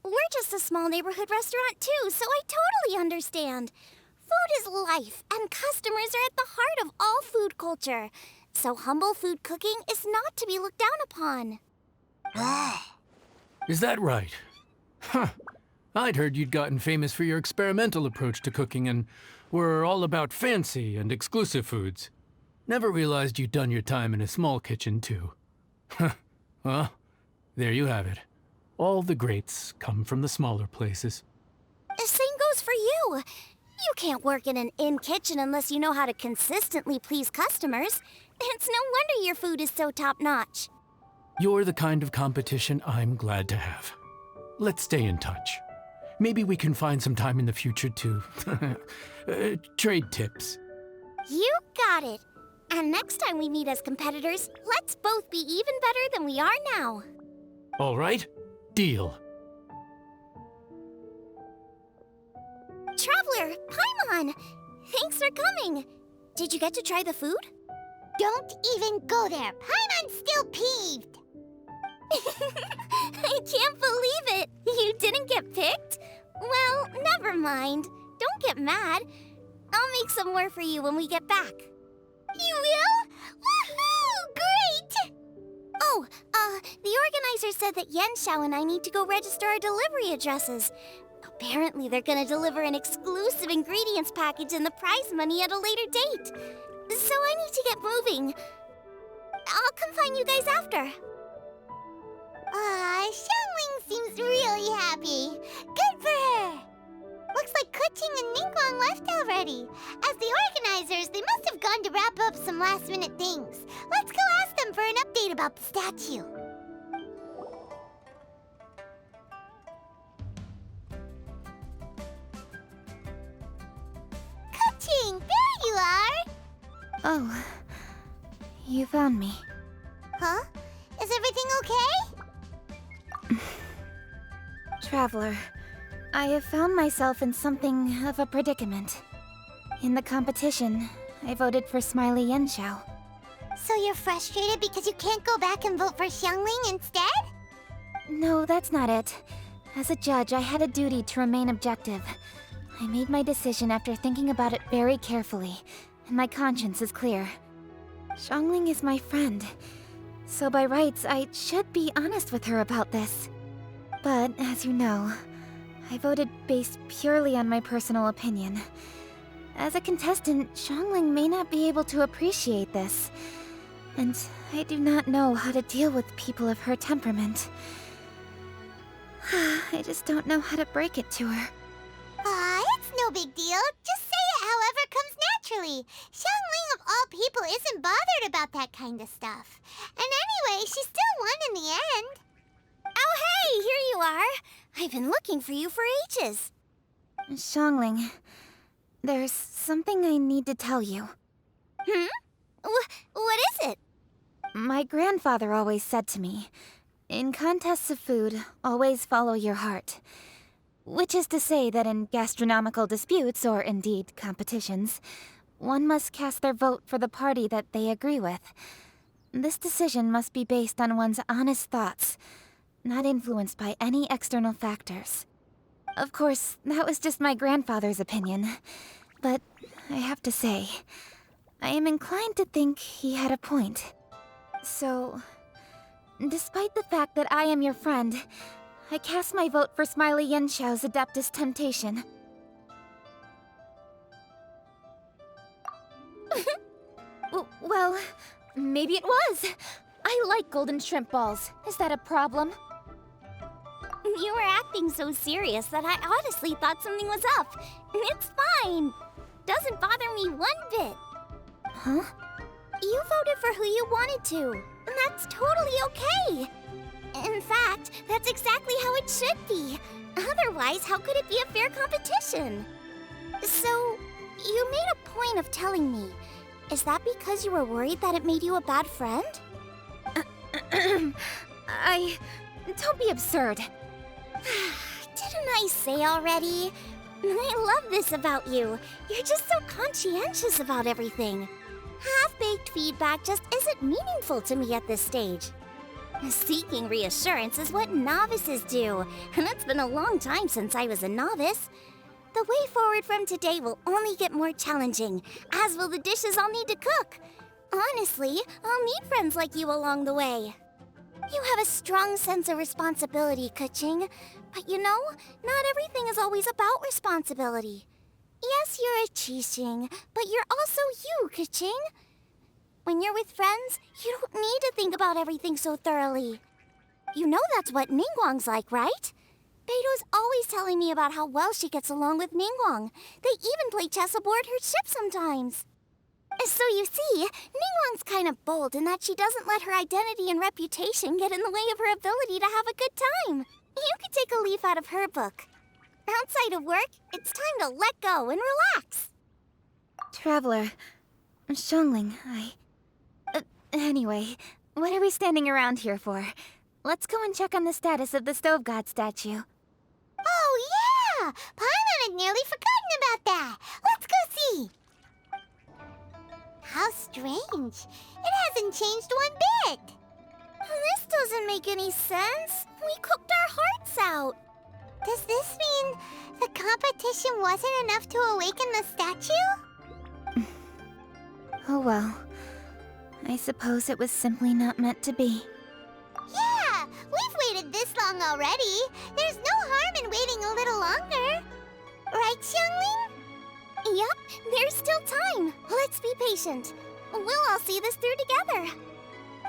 We're just a small neighborhood restaurant too, so I totally understand. Food is life, and customers are at the heart of all food culture. So humble food cooking is not to be looked down upon. Is that right? Huh. I'd heard you'd gotten famous for your experimental approach to cooking and were all about fancy and exclusive foods. Never realized you'd done your time in a small kitchen, too. Well, there you have it. All the greats come from the smaller places. The same goes for you. You can't work in an inn kitchen unless you know how to consistently please customers. It's no wonder your food is so top-notch. You're the kind of competition I'm glad to have. Let's stay in touch. Maybe we can find some time in the future to trade tips. You got it. And next time we meet as competitors, let's both be even better than we are now. All right, deal. Traveler, Paimon! Thanks for coming. Did you get to try the food? Don't even go there. Paimon's still peeved. I can't believe it. You didn't get picked? Well, never mind. Don't get mad. I'll make some more for you when we get back. You will? Woohoo! Great! Oh, the organizer said that Yan Xiao and I need to go register our delivery addresses. Apparently, they're gonna deliver an exclusive ingredients package and the prize money at a later date. So I need to get moving. I'll come find you guys after. Xiangling seems really happy. Good for her. Looks like Kuching and Ningguang left already. As the organizers, they must have gone to wrap up some last-minute things. Let's go ask them for an update about the statue. Kuching, there you are! Oh, you found me. Huh? Is everything okay? Traveler, I have found myself in something of a predicament. In the competition, I voted for Smiley Yanxiao. So you're frustrated because you can't go back and vote for Xiangling instead? No, that's not it. As a judge, I had a duty to remain objective. I made my decision after thinking about it very carefully, and my conscience is clear. Xiangling is my friend, so by rights, I should be honest with her about this. But, as you know, I voted based purely on my personal opinion. As a contestant, Xiangling may not be able to appreciate this. And I do not know how to deal with people of her temperament. I just don't know how to break it to her. It's no big deal. Just say it however comes naturally. Xiangling of all people isn't bothered about that kind of stuff. And anyway, she still won in the end. Oh hey, here you are. I've been looking for you for ages. Xiangling, there's something I need to tell you. What is it? My grandfather always said to me, in contests of food, always follow your heart. Which is to say that in gastronomical disputes, or indeed competitions, one must cast their vote for the party that they agree with. This decision must be based on one's honest thoughts, not influenced by any external factors. Of course, that was just my grandfather's opinion, but I have to say, I am inclined to think he had a point. So, despite the fact that I am your friend, I cast my vote for Smiley Xiao's Adeptus Temptation. Well, maybe it was. I like golden shrimp balls. Is that a problem? You were acting so serious that I honestly thought something was up. It's fine. Doesn't bother me one bit. Huh? You voted for who you wanted to, and that's totally okay. In fact, that's exactly how it should be. Otherwise, how could it be a fair competition? So, you made a point of telling me. Is that because you were worried that it made you a bad friend? Don't be absurd. Didn't I say already? I love this about you. You're just so conscientious about everything. Half-baked feedback just isn't meaningful to me at this stage. Seeking reassurance is what novices do, and it's been a long time since I was a novice. The way forward from today will only get more challenging, as will the dishes I'll need to cook. Honestly, I'll need friends like you along the way. You have a strong sense of responsibility, Kuching. But you know, not everything is always about responsibility. Yes, you're a Qixing, but you're also you, Kuching. When you're with friends, you don't need to think about everything so thoroughly. You know that's what Ningguang's like, right? Beido's always telling me about how well she gets along with Ningguang. They even play chess aboard her ship sometimes. So you see, Ningguang's kind of bold in that she doesn't let her identity and reputation get in the way of her ability to have a good time. You could take a leaf out of her book. Outside of work, it's time to let go and relax. Traveler, Zhongli, anyway, what are we standing around here for? Let's go and check on the status of the Stove God statue. Oh, yeah! Paimon had nearly forgotten about that. Let's go see. How strange. It hasn't changed one bit. This doesn't make any sense. We cooked our hearts out. Does this mean the competition wasn't enough to awaken the statue? Oh well. I suppose it was simply not meant to be. Yeah, we've waited this long already. There's no harm in waiting a little longer. Right, Xiangling? Yep, there's still time. Let's be patient. We'll all see this through together.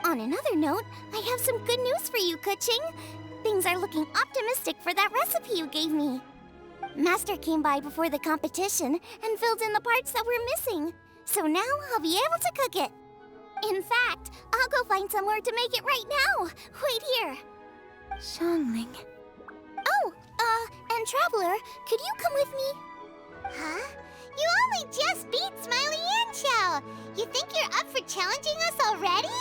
On another note, I have some good news for you, Kuching. Things are looking optimistic for that recipe you gave me. Master came by before the competition and filled in the parts that were missing. So now I'll be able to cook it. In fact, I'll go find somewhere to make it right now. Wait here. Zhongli. Oh, and Traveler, could you come with me? Huh? You only just beat Smiley and Xiao. You think you're up for challenging us already?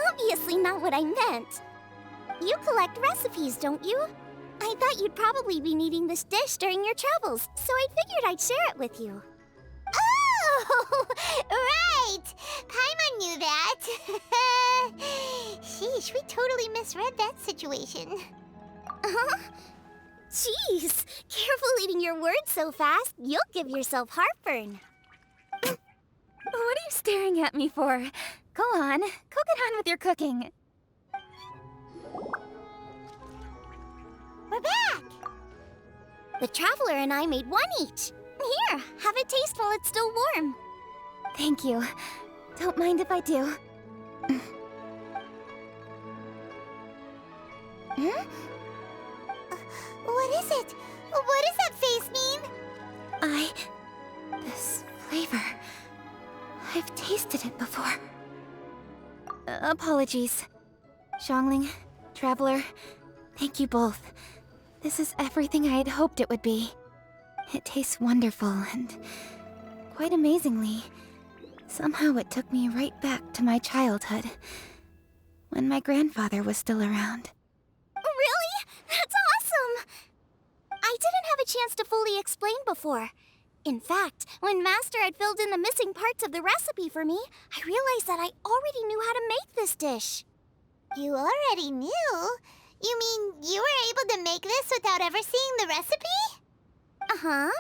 Obviously not what I meant. You collect recipes, don't you? I thought you'd probably be needing this dish during your travels, so I figured I'd share it with you. Oh, right! Paimon knew that. Sheesh, we totally misread that situation. Huh? Jeez, careful eating your words so fast. You'll give yourself heartburn. What are you staring at me for? Go on, get on with your cooking. We're back! The Traveler and I made one each. Here, have a taste while it's still warm. Thank you. Don't mind if I do. Hmm? What is it? What does that face mean? This flavor... I've tasted it before. Apologies. Zhongli, Traveler, thank you both. This is everything I had hoped it would be. It tastes wonderful, and quite amazingly, somehow it took me right back to my childhood, when my grandfather was still around. Really? That's awesome! I didn't have a chance to fully explain before. In fact, when Master had filled in the missing parts of the recipe for me, I realized that I already knew how to make this dish. You already knew? You mean you were able to make this without ever seeing the recipe? Uh-huh.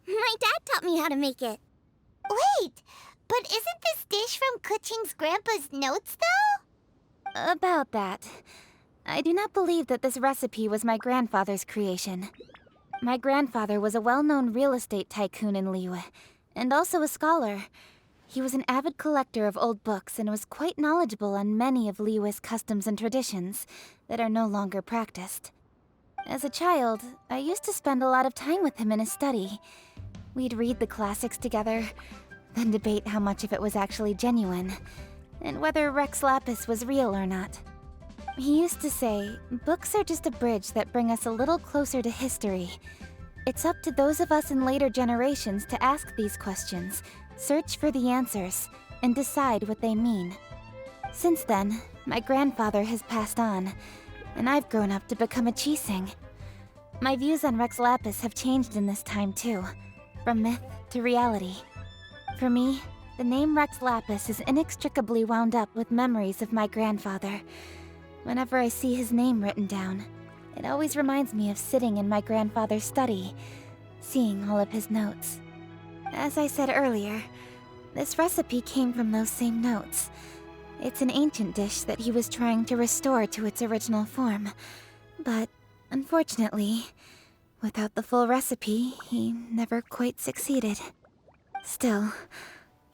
My dad taught me how to make it. Wait, but isn't this dish from Kuching's grandpa's notes, though? About that. I do not believe that this recipe was my grandfather's creation. My grandfather was a well-known real estate tycoon in Liyue, and also a scholar. He was an avid collector of old books and was quite knowledgeable on many of Liyue's customs and traditions that are no longer practiced. As a child, I used to spend a lot of time with him in his study. We'd read the classics together, then debate how much of it was actually genuine, and whether Rex Lapis was real or not. He used to say, books are just a bridge that bring us a little closer to history. It's up to those of us in later generations to ask these questions, search for the answers, and decide what they mean. Since then, my grandfather has passed on, and I've grown up to become a Chising. My views on Rex Lapis have changed in this time too, from myth to reality. For me, the name Rex Lapis is inextricably wound up with memories of my grandfather. Whenever I see his name written down, it always reminds me of sitting in my grandfather's study, seeing all of his notes. As I said earlier, this recipe came from those same notes. It's an ancient dish that he was trying to restore to its original form. But, unfortunately, without the full recipe, he never quite succeeded. Still,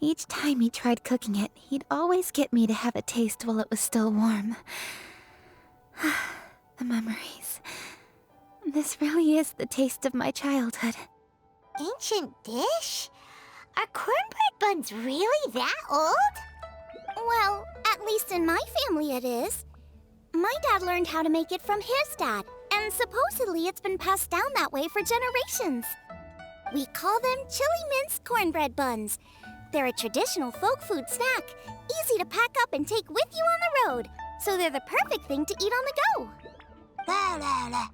each time he tried cooking it, he'd always get me to have a taste while it was still warm. The memories. This really is the taste of my childhood. Ancient dish? Are cornbread buns really that old? Well, at least in my family it is. My dad learned how to make it from his dad, and supposedly it's been passed down that way for generations. We call them chili minced cornbread buns. They're a traditional folk food snack, easy to pack up and take with you on the road, so they're the perfect thing to eat on the go. La la la.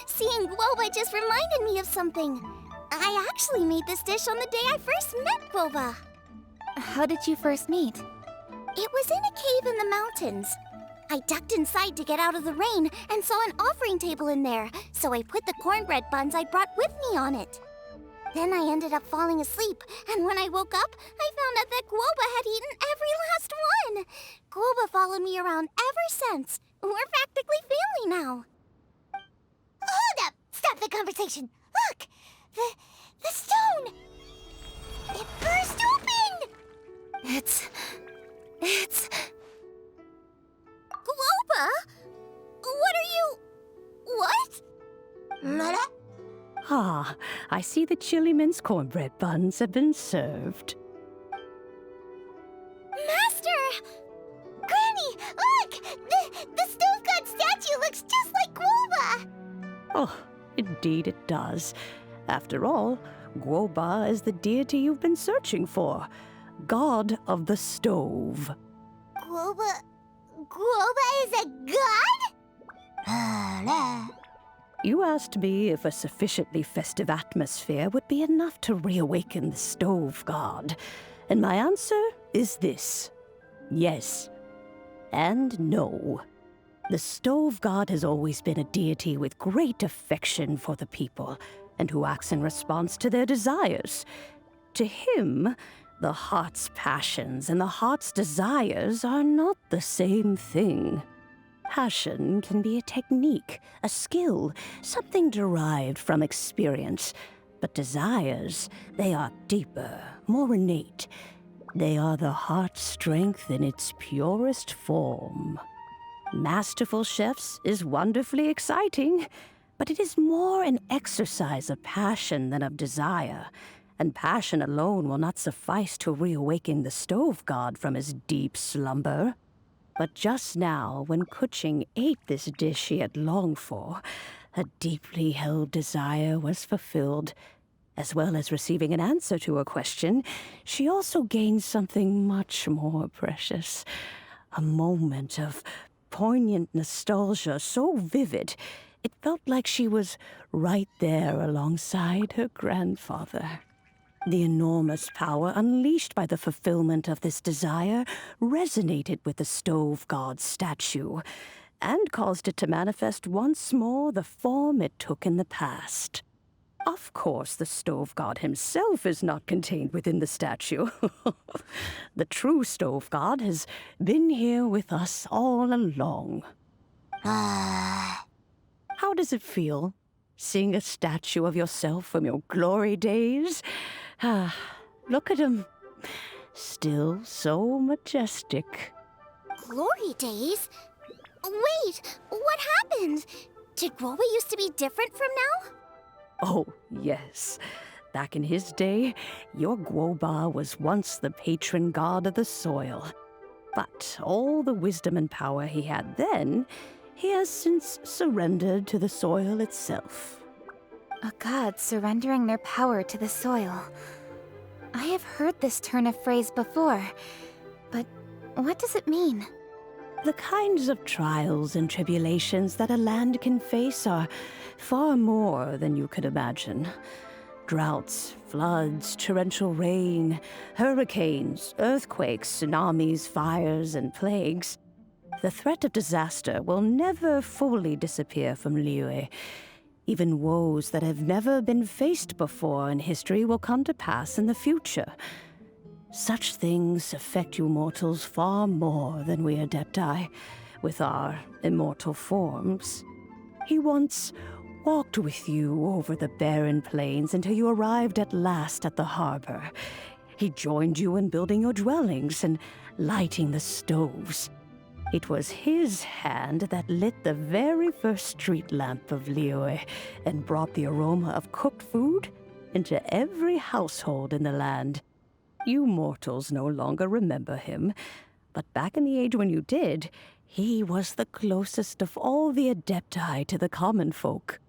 Seeing Gouba just reminded me of something. I actually made this dish on the day I first met Gouba. How did you first meet? It was in a cave in the mountains. I ducked inside to get out of the rain and saw an offering table in there, so I put the cornbread buns I brought with me on it. Then I ended up falling asleep, and when I woke up, I found out that Gouba had eaten every last one. Gouba followed me around ever since. We're practically family now. Hold up! Stop the conversation! Look! The stone! It burst open! It's... Gouba? What are you... What? Mara? Ah, I see the chili minced cornbread buns have been served. Master! Granny, look! The stove god statue looks just like Gouba! Oh, indeed it does. After all, Gouba is the deity you've been searching for, god of the stove. Gouba is a god? You asked me if a sufficiently festive atmosphere would be enough to reawaken the stove god, and my answer is this: yes and no. The stove god has always been a deity with great affection for the people, and who acts in response to their desires. To him, the heart's passions and the heart's desires are not the same thing. Passion can be a technique, a skill, something derived from experience. But desires, they are deeper, more innate. They are the heart's strength in its purest form. Masterful chefs is wonderfully exciting, but it is more an exercise of passion than of desire, and passion alone will not suffice to reawaken the stove god from his deep slumber. But just now, when Kuching ate this dish he had longed for, a deeply held desire was fulfilled. As well as receiving an answer to a question, she also gained something much more precious. A moment of poignant nostalgia so vivid, it felt like she was right there alongside her grandfather. The enormous power unleashed by the fulfillment of this desire resonated with the stove god's statue and caused it to manifest once more the form it took in the past. Of course, the stove god himself is not contained within the statue. The true stove god has been here with us all along. How does it feel, seeing a statue of yourself from your glory days? Look at him. Still so majestic. Glory days? Wait, what happened? Did Gouba used to be different from now? Oh, yes. Back in his day, your Gouba was once the patron god of the soil. But all the wisdom and power he had then, he has since surrendered to the soil itself. A god surrendering their power to the soil. I have heard this turn of phrase before, but what does it mean? The kinds of trials and tribulations that a land can face are far more than you could imagine. Droughts, floods, torrential rain, hurricanes, earthquakes, tsunamis, fires, and plagues. The threat of disaster will never fully disappear from Liyue. Even woes that have never been faced before in history will come to pass in the future. Such things affect you mortals far more than we Adepti, with our immortal forms. He once walked with you over the barren plains until you arrived at last at the harbor. He joined you in building your dwellings and lighting the stoves. It was his hand that lit the very first street lamp of Liyue and brought the aroma of cooked food into every household in the land. You mortals no longer remember him, but back in the age when you did, he was the closest of all the Adepti to the common folk.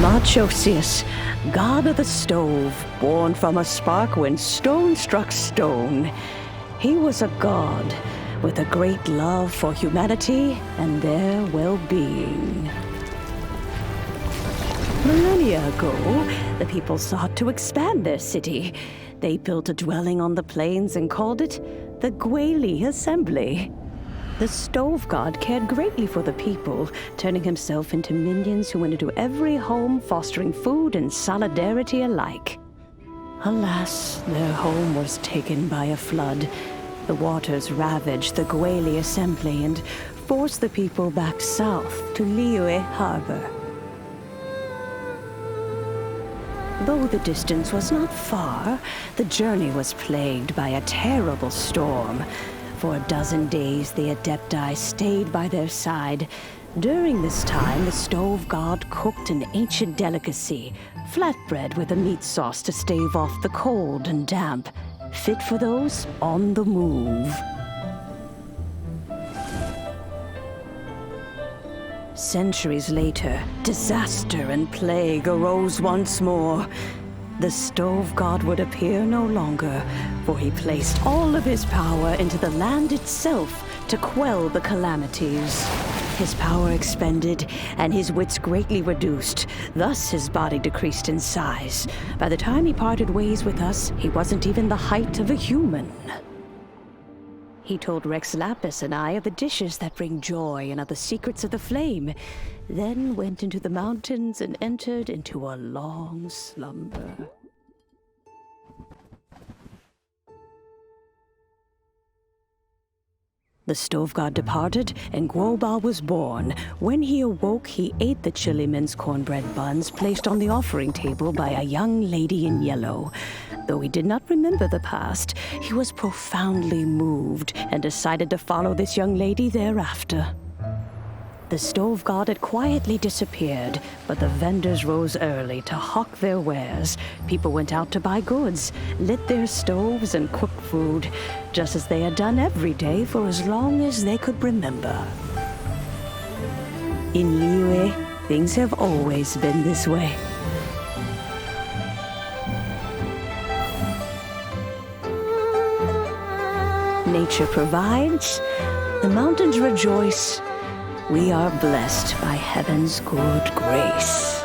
Moonchase, god of the stove, born from a spark when stone struck stone. He was a god with a great love for humanity and their well-being. Millennia ago, the people sought to expand their city. They built a dwelling on the plains and called it the Gouba Assembly. The stove god cared greatly for the people, turning himself into minions who went into every home, fostering food and solidarity alike. Alas, their home was taken by a flood. The waters ravaged the Gouba Assembly and forced the people back south to Liyue Harbor. Though the distance was not far, the journey was plagued by a terrible storm. For a dozen days, the Adepti stayed by their side. During this time, the stove god cooked an ancient delicacy, flatbread with a meat sauce to stave off the cold and damp, fit for those on the move. Centuries later, disaster and plague arose once more. The stove god would appear no longer, for he placed all of his power into the land itself to quell the calamities. His power expended, and his wits greatly reduced. Thus his body decreased in size. By the time he parted ways with us, he wasn't even the height of a human. He told Rex Lapis and I of the dishes that bring joy and of the secrets of the flame, then went into the mountains and entered into a long slumber. The stove god departed, and Gouba was born. When he awoke, he ate the Chiliman's cornbread buns placed on the offering table by a young lady in yellow. Though he did not remember the past, he was profoundly moved and decided to follow this young lady thereafter. The stove god had quietly disappeared, but the vendors rose early to hawk their wares. People went out to buy goods, lit their stoves, and cooked food, just as they had done every day for as long as they could remember. In Liyue, things have always been this way. Nature provides, the mountains rejoice, We are blessed by heaven's good grace.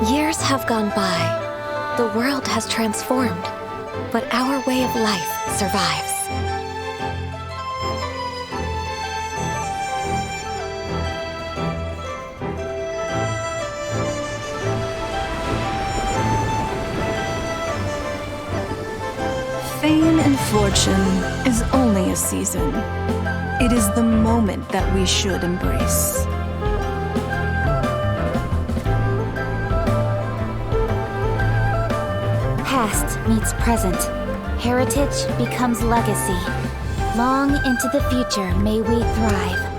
Years have gone by. The world has transformed, but our way of life survives. Fame and fortune is only a season. It is the moment that we should embrace. Past meets present. Heritage becomes legacy. Long into the future may we thrive.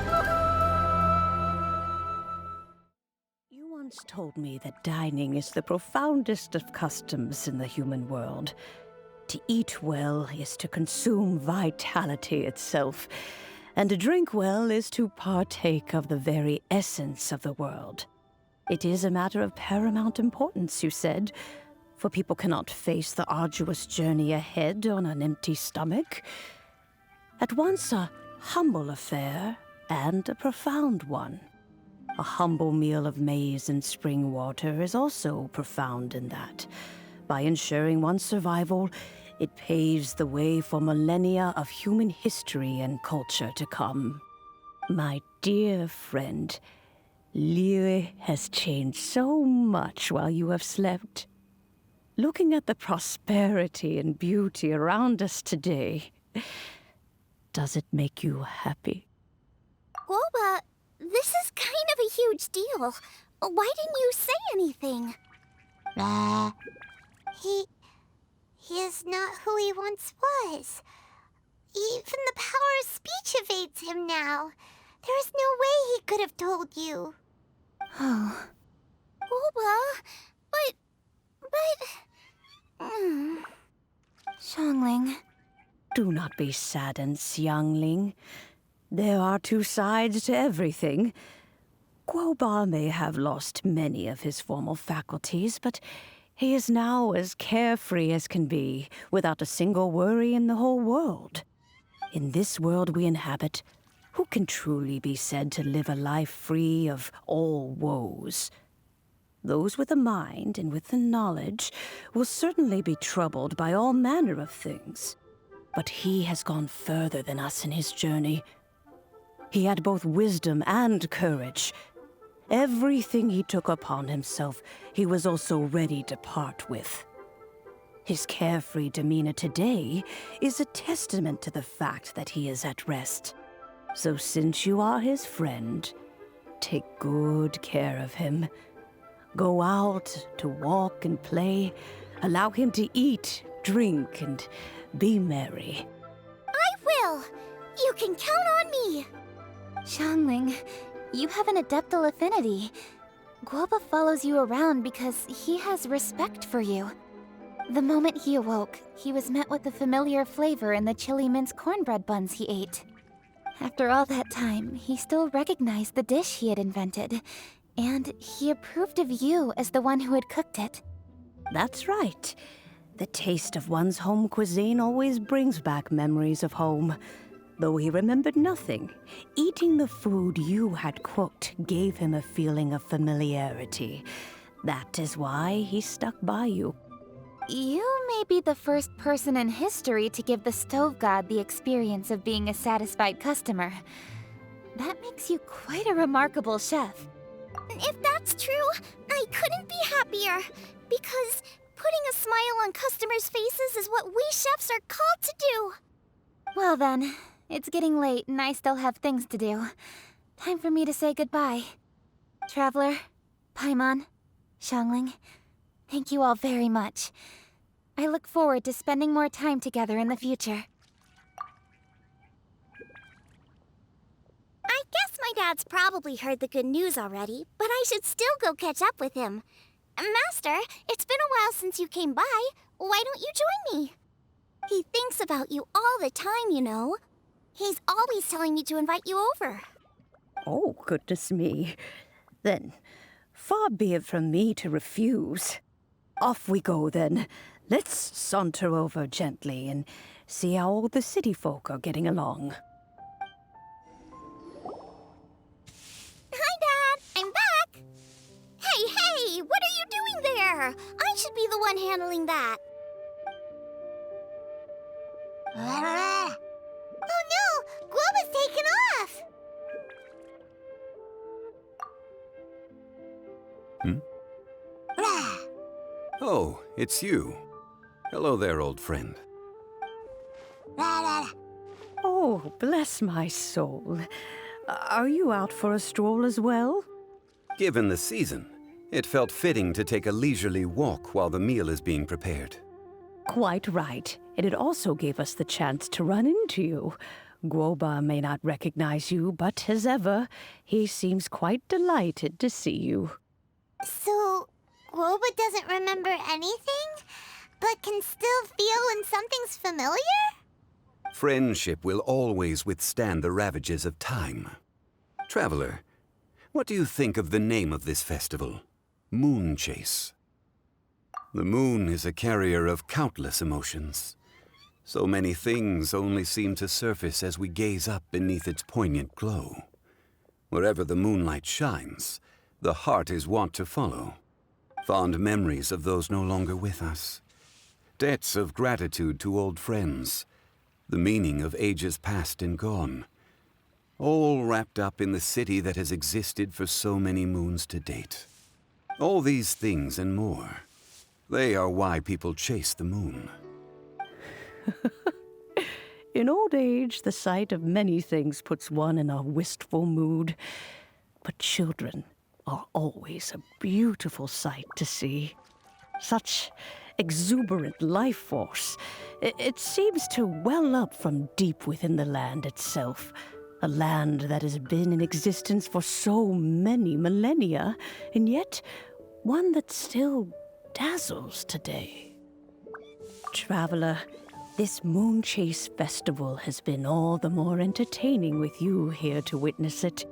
You once told me that dining is the profoundest of customs in the human world. To eat well is to consume vitality itself, and to drink well is to partake of the very essence of the world. It is a matter of paramount importance, you said, for people cannot face the arduous journey ahead on an empty stomach. At once a humble affair and a profound one. A humble meal of maize and spring water is also profound in that. By ensuring one's survival, it paves the way for millennia of human history and culture to come. My dear friend, Liu has changed so much while you have slept. Looking at the prosperity and beauty around us today, does it make you happy? Gouba, this is kind of a huge deal. Why didn't you say anything? He is not who he once was. Even the power of speech evades him now. There is no way he could have told you. Oh. Gouba, but... Xiangling. Do not be saddened, Xiangling. There are two sides to everything. Gouba may have lost many of his formal faculties, but he is now as carefree as can be, without a single worry in the whole world. In this world we inhabit, who can truly be said to live a life free of all woes? Those with a mind and with the knowledge will certainly be troubled by all manner of things. But he has gone further than us in his journey. He had both wisdom and courage. Everything he took upon himself, he was also ready to part with. His carefree demeanor today is a testament to the fact that he is at rest. So since you are his friend, take good care of him. Go out to walk and play. Allow him to eat, drink, and be merry. I will! You can count on me! Xiangling, you have an adeptal affinity. Gouba follows you around because he has respect for you. The moment he awoke, he was met with the familiar flavor in the chili mince cornbread buns he ate. After all that time, he still recognized the dish he had invented, and he approved of you as the one who had cooked it. That's right. The taste of one's home cuisine always brings back memories of home. Though he remembered nothing, eating the food you had cooked gave him a feeling of familiarity. That is why he stuck by you. You may be the first person in history to give the stove god the experience of being a satisfied customer. That makes you quite a remarkable chef. If that's true, I couldn't be happier. Because putting a smile on customers' faces is what we chefs are called to do. Well then, it's getting late and I still have things to do. Time for me to say goodbye. Traveler, Paimon, Xiangling, thank you all very much. I look forward to spending more time together in the future. I guess my dad's probably heard the good news already, but I should still go catch up with him. Master, it's been a while since you came by. Why don't you join me? He thinks about you all the time, you know. He's always telling me to invite you over. Oh, goodness me. Then, far be it from me to refuse. Off we go, then. Let's saunter over gently and see how all the city folk are getting along. I should be the one handling that. Oh no! Gouba's taken off! Oh, it's you. Hello there, old friend. Oh, bless my soul. Are you out for a stroll as well? Given the season, it felt fitting to take a leisurely walk while the meal is being prepared. Quite right. And it also gave us the chance to run into you. Gouba may not recognize you, but as ever, he seems quite delighted to see you. So, Gouba doesn't remember anything, but can still feel when something's familiar? Friendship will always withstand the ravages of time. Traveler, what do you think of the name of this festival? Moonchase. The moon is a carrier of countless emotions. So many things only seem to surface as we gaze up beneath its poignant glow. Wherever the moonlight shines, the heart is wont to follow. Fond memories of those no longer with us. Debts of gratitude to old friends. The meaning of ages past and gone. All wrapped up in the city that has existed for so many moons to date. All these things and more. They are why people chase the moon. In old age, the sight of many things puts one in a wistful mood. But children are always a beautiful sight to see. Such exuberant life force. It seems to well up from deep within the land itself. A land that has been in existence for so many millennia, and yet one that still dazzles today. Traveler, this Moonchase Festival has been all the more entertaining with you here to witness it.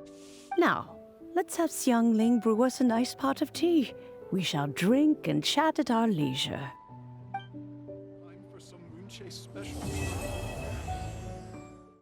Now, let's have Xiangling brew us a nice pot of tea. We shall drink and chat at our leisure. Time for some Moonchase special.